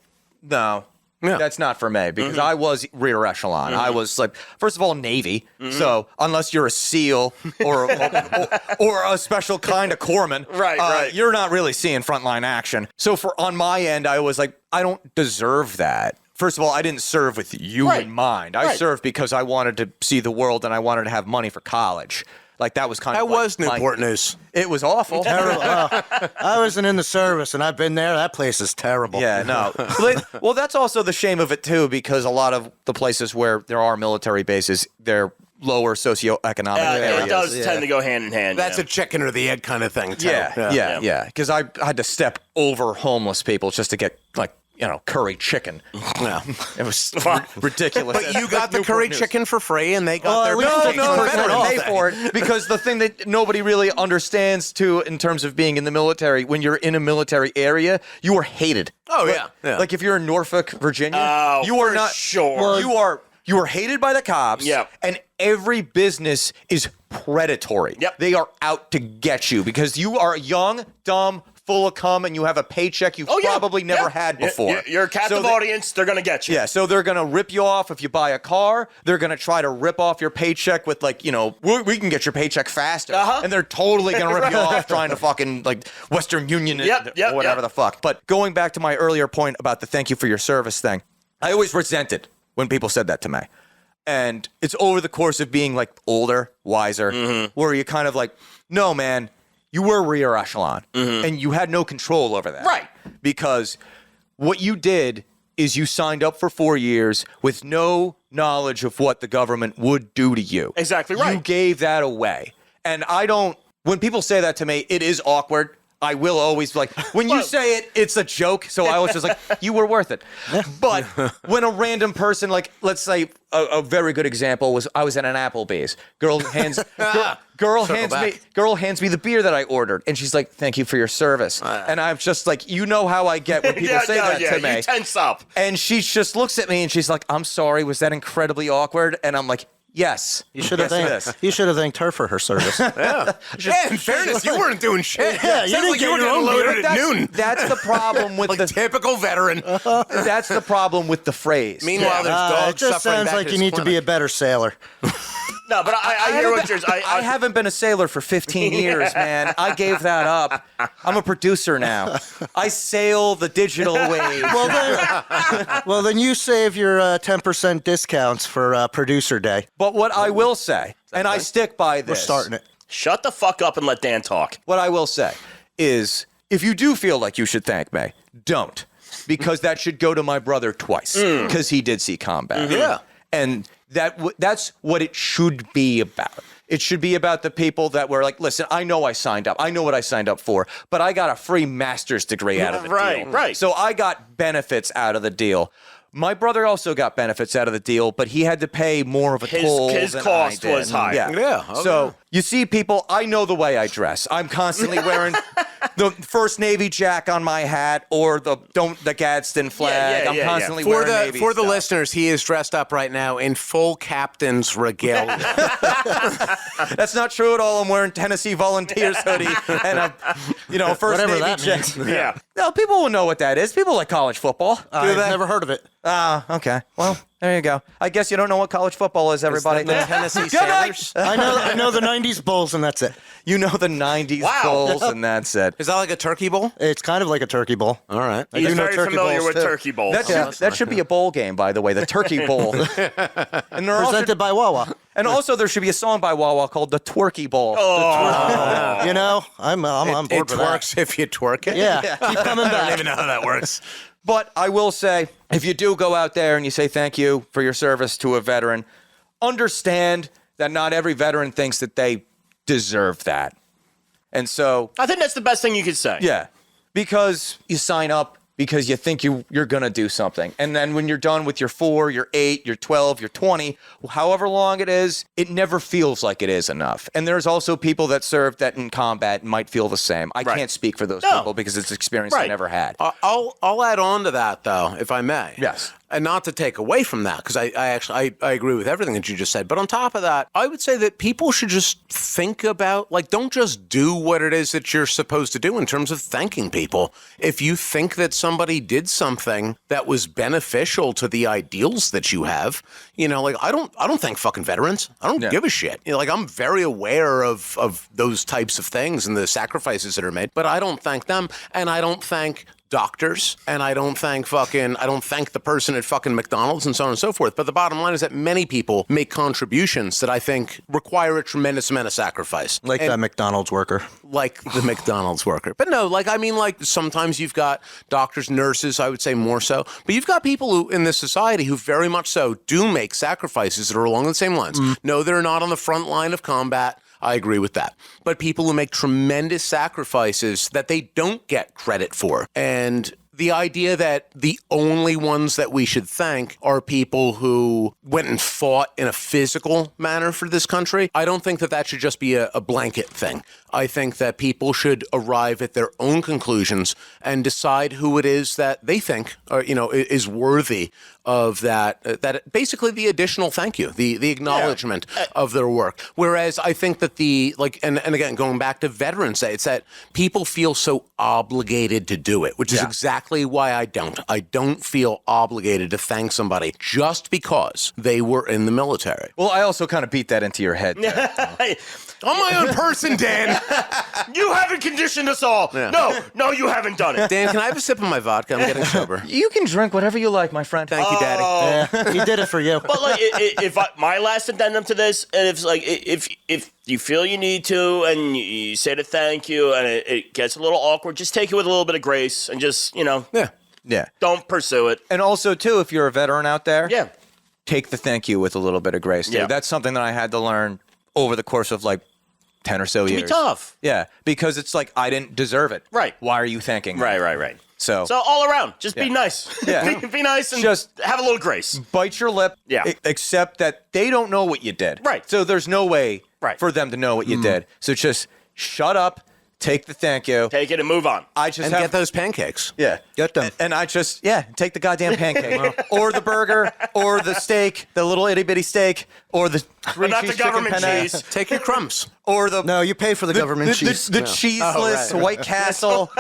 no, Yeah. That's not for me because I was rear echelon. I was like, first of all, Navy. So unless you're a SEAL or a special kind of corpsman, Right. you're not really seeing frontline action. So on my end, I was like, I don't deserve that. First of all, I didn't serve with you in mind. I served because I wanted to see the world and I wanted to have money for college. Like that was kind of That was Newport News. It was awful. Terrible. I wasn't in the service, and I've been there. That place is terrible. Yeah, no. Well, that's also the shame of it, too, because a lot of the places where there are military bases, they're lower socioeconomic areas. It does tend to go hand in hand. That's a chicken or the egg kind of thing, too. Yeah. Because I had to step over homeless people just to get, like, curry chicken. Yeah. It was ridiculous. But you got the curry chicken for free, and they got their No, chicken I for pay for it because the thing that nobody really understands too, in terms of being in the military, when you're in a military area, you are hated. Oh yeah. Like if you're in Norfolk, Virginia, you are not sure. You are hated by the cops. Yep. And every business is predatory. Yep. They are out to get you because you are young, dumb, full of cum, and you have a paycheck you've probably never had before. You're a captive audience. They're going to get you. Yeah, so they're going to rip you off if you buy a car. They're going to try to rip off your paycheck with, like, we can get your paycheck faster. And they're totally going to rip you off trying to fucking, like, Western Union or whatever the fuck. But going back to my earlier point about the thank you for your service thing, I always resented when people said that to me. And it's over the course of being, like, older, wiser, where you kind of like, no, man, you were rear echelon, and you had no control over that. Right. Because what you did is you signed up for 4 years with no knowledge of what the government would do to you. Exactly right. You gave that away. And when people say that to me, it is awkward. I will always like, when you say it, it's a joke. So I was just like, you were worth it. But when a random person, like, let's say a very good example was I was at an Applebee's. Girl hands me the beer that I ordered. And she's like, thank you for your service. And I'm just like, you know how I get when people say that to me. You tense up. And she just looks at me and she's like, I'm sorry. Was that incredibly awkward? And I'm like, yes. You should have thanked her for her service. Yeah, in fairness, you weren't doing shit. Yeah, you Sounds didn't like get you were your getting own loaded at noon. That's the problem with Like typical veteran. That's the problem with the phrase. Meanwhile, there's dogs it just suffering sounds back like at you his need to be a clinic. better sailor. No, but I hear what you're saying. I haven't been a sailor for 15 years, man. I gave that up. I'm a producer now. I sail the digital wave. Well, then you save your 10% discounts for producer day. But what I will say, and I stick by this. We're starting it. Shut the fuck up and let Dan talk. What I will say is, if you do feel like you should thank me, don't. Because that should go to my brother twice. Because he did see combat. Yeah. And that's what it should be about. It should be about the people that were like, listen, I know I signed up. I know what I signed up for. But I got a free master's degree out of the deal. Right. So I got benefits out of the deal. My brother also got benefits out of the deal, but he had to pay more of a toll His than cost I did. was high. Yeah, okay. So you see people, I know the way I dress. I'm constantly wearing the First Navy Jack on my hat or the Gadsden flag. Yeah, I'm yeah. constantly For wearing the Navy for the stuff. listeners, he is dressed up right now in full captain's regalia. That's not true at all. I'm wearing Tennessee Volunteers hoodie and a First Whatever Navy that Jack. means. Yeah. No, people will know what that is. People like college football. I've never heard of it. Okay. Well, there you go. I guess you don't know what college football is, everybody. The Tennessee Good night. Sailors. I know the 90s Bulls, and that's it. You know the 90s Wow. Bulls, and that's it. Is that like a turkey bowl? It's kind of like a turkey bowl. All right. I He's do know very turkey familiar bowls, with too. turkey bowls. That should be a bowl game, by the way, the Turkey Bowl. And there also, Presented by Wawa. and also there should be a song by Wawa called the Twerky Bowl. You know, I'm on It board with that. twerks if you twerk it. Yeah, keep coming I don't back. even know how that works. But I will say, if you do go out there and you say thank you for your service to a veteran, understand that not every veteran thinks that they deserve that. And so, I think that's the best thing you could say. yeah, because you sign up because you think you're going to do something. And then when you're done with your 4, your 8, your 12, your 20, however long it is, it never feels like it is enough. And there's also people that served that in combat might feel the same. I can't speak for those people because it's experience I never had. I'll add on to that, though, if I may. Yes. And not to take away from that, because I agree with everything that you just said. But on top of that, I would say that people should just think about, like, don't just do what it is that you're supposed to do in terms of thanking people. If you think that somebody did something that was beneficial to the ideals that you have, you know, like, I don't thank fucking veterans. I don't give a shit. You know, like, I'm very aware of those types of things and the sacrifices that are made, but I don't thank them, and I don't thank doctors, and I don't thank the person at fucking McDonald's and so on and so forth. But the bottom line is that many people make contributions that I think require a tremendous amount of sacrifice. Like that McDonald's worker. Like the McDonald's worker. But no, like, I mean, like, sometimes you've got doctors, nurses, I would say more so. But you've got people who in this society who very much so do make sacrifices that are along the same lines. No, they're not on the front line of combat. I agree with that. But people who make tremendous sacrifices that they don't get credit for. And the idea that the only ones that we should thank are people who went and fought in a physical manner for this country, I don't think that that should just be a blanket thing. I think that people should arrive at their own conclusions and decide who it is that they think, or, you know, is worthy of that basically the additional thank you, the acknowledgement of their work. Whereas I think that and again, going back to Veterans Day, it's that people feel so obligated to do it, which is exactly why I don't feel obligated to thank somebody just because they were in the military. Well, I also kind of beat that into your head. I'm my own person, Dan. You haven't conditioned us all. Yeah. No, you haven't done it. Dan, can I have a sip of my vodka? I'm getting sober. You can drink whatever you like, my friend. Thank you, Daddy. Yeah, he did it for you. But like, my last addendum to this, and if you feel you need to, and you say the thank you, and it gets a little awkward, just take it with a little bit of grace, and just don't pursue it. And also, too, if you're a veteran out there, take the thank you with a little bit of grace, too. Yeah. That's something that I had to learn over the course of like 10 or so years. It can be tough. Yeah, because it's like, I didn't deserve it. Right. Why are you thanking me? Right. So all around, just be nice. Yeah. be nice and Just have a little grace. bite your lip. Yeah. Accept that they don't know what you did. Right. So there's no way for them to know what Mm. you did. So just shut up, take the thank you. Take it and move on. Get those pancakes. Yeah. Get them. And I just, take the goddamn pancake. Or the burger, or the steak, the little itty bitty steak, or the But not the government penne, cheese. Take your crumbs. or the No, you pay for the government cheese. the cheeseless right. White Castle,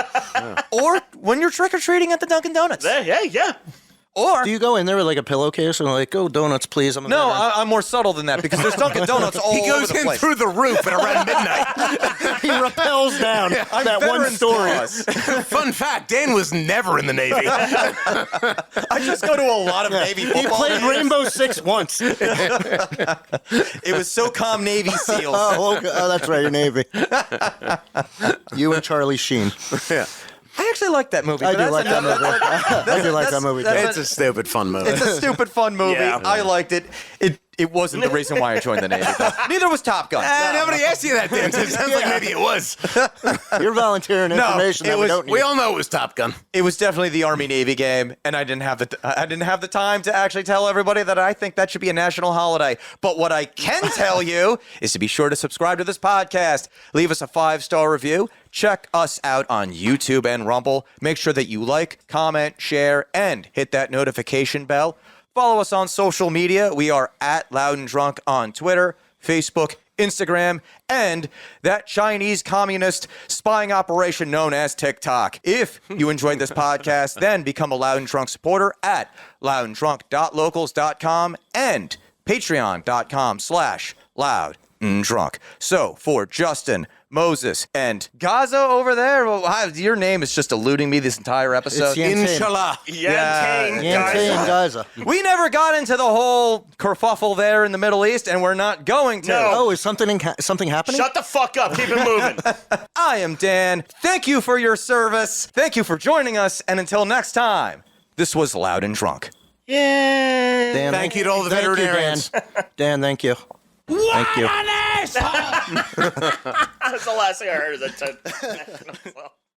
or when you're trick or treating at the Dunkin' Donuts. Yeah. Or Do you go in there with like a pillowcase and like, oh, donuts, please? I'm a no, veteran. I'm more subtle than that because there's Dunkin' Donuts all He over goes the in place. through the roof at around midnight. He rappels down I'm that one veteran's story. clause. Fun fact, Dan was never in the Navy. I just go to a lot of Navy He football played games. Rainbow Six once. It was SOCOM Navy SEALs. Oh, okay. Oh, that's right, you're Navy. You and Charlie Sheen. Yeah. I actually like that movie. I but do that's like that another- movie. I do like that movie. too. It's a stupid fun movie. It's a stupid fun movie. Yeah. I liked it. It wasn't the reason why I joined the Navy. Though. Neither was Top Gun. Nobody asked you that, Dan. So it sounds like maybe it was. You're volunteering information that we don't need. We all know it was Top Gun. It was definitely the Army Navy game, and I didn't have the time to actually tell everybody that I think that should be a national holiday. But what I can tell you is to be sure to subscribe to this podcast, leave us a 5-star review, check us out on YouTube and Rumble. Make sure that you like, comment, share, and hit that notification bell. Follow us on social media. We are at Loud and Drunk on Twitter, Facebook, Instagram, and that Chinese communist spying operation known as TikTok. If you enjoyed this podcast, then become a Loud and Drunk supporter at loudanddrunk.locals.com and patreon.com/loudandrunk. So for Justin, Moses, and Gaza over there, your name is just eluding me this entire episode. It's Yantain. Inshallah. Yantain, Gaza. We never got into the whole kerfuffle there in the Middle East, and we're not going to. No. Oh, is something happening? Shut the fuck up. Keep it moving. I am Dan. Thank you for your service. Thank you for joining us. And until next time, this was Loud and Drunk. Yeah. Dan, Thank you to all the thank you, veterinarians. Dan, thank you. Thank you. That's the last thing I heard of that.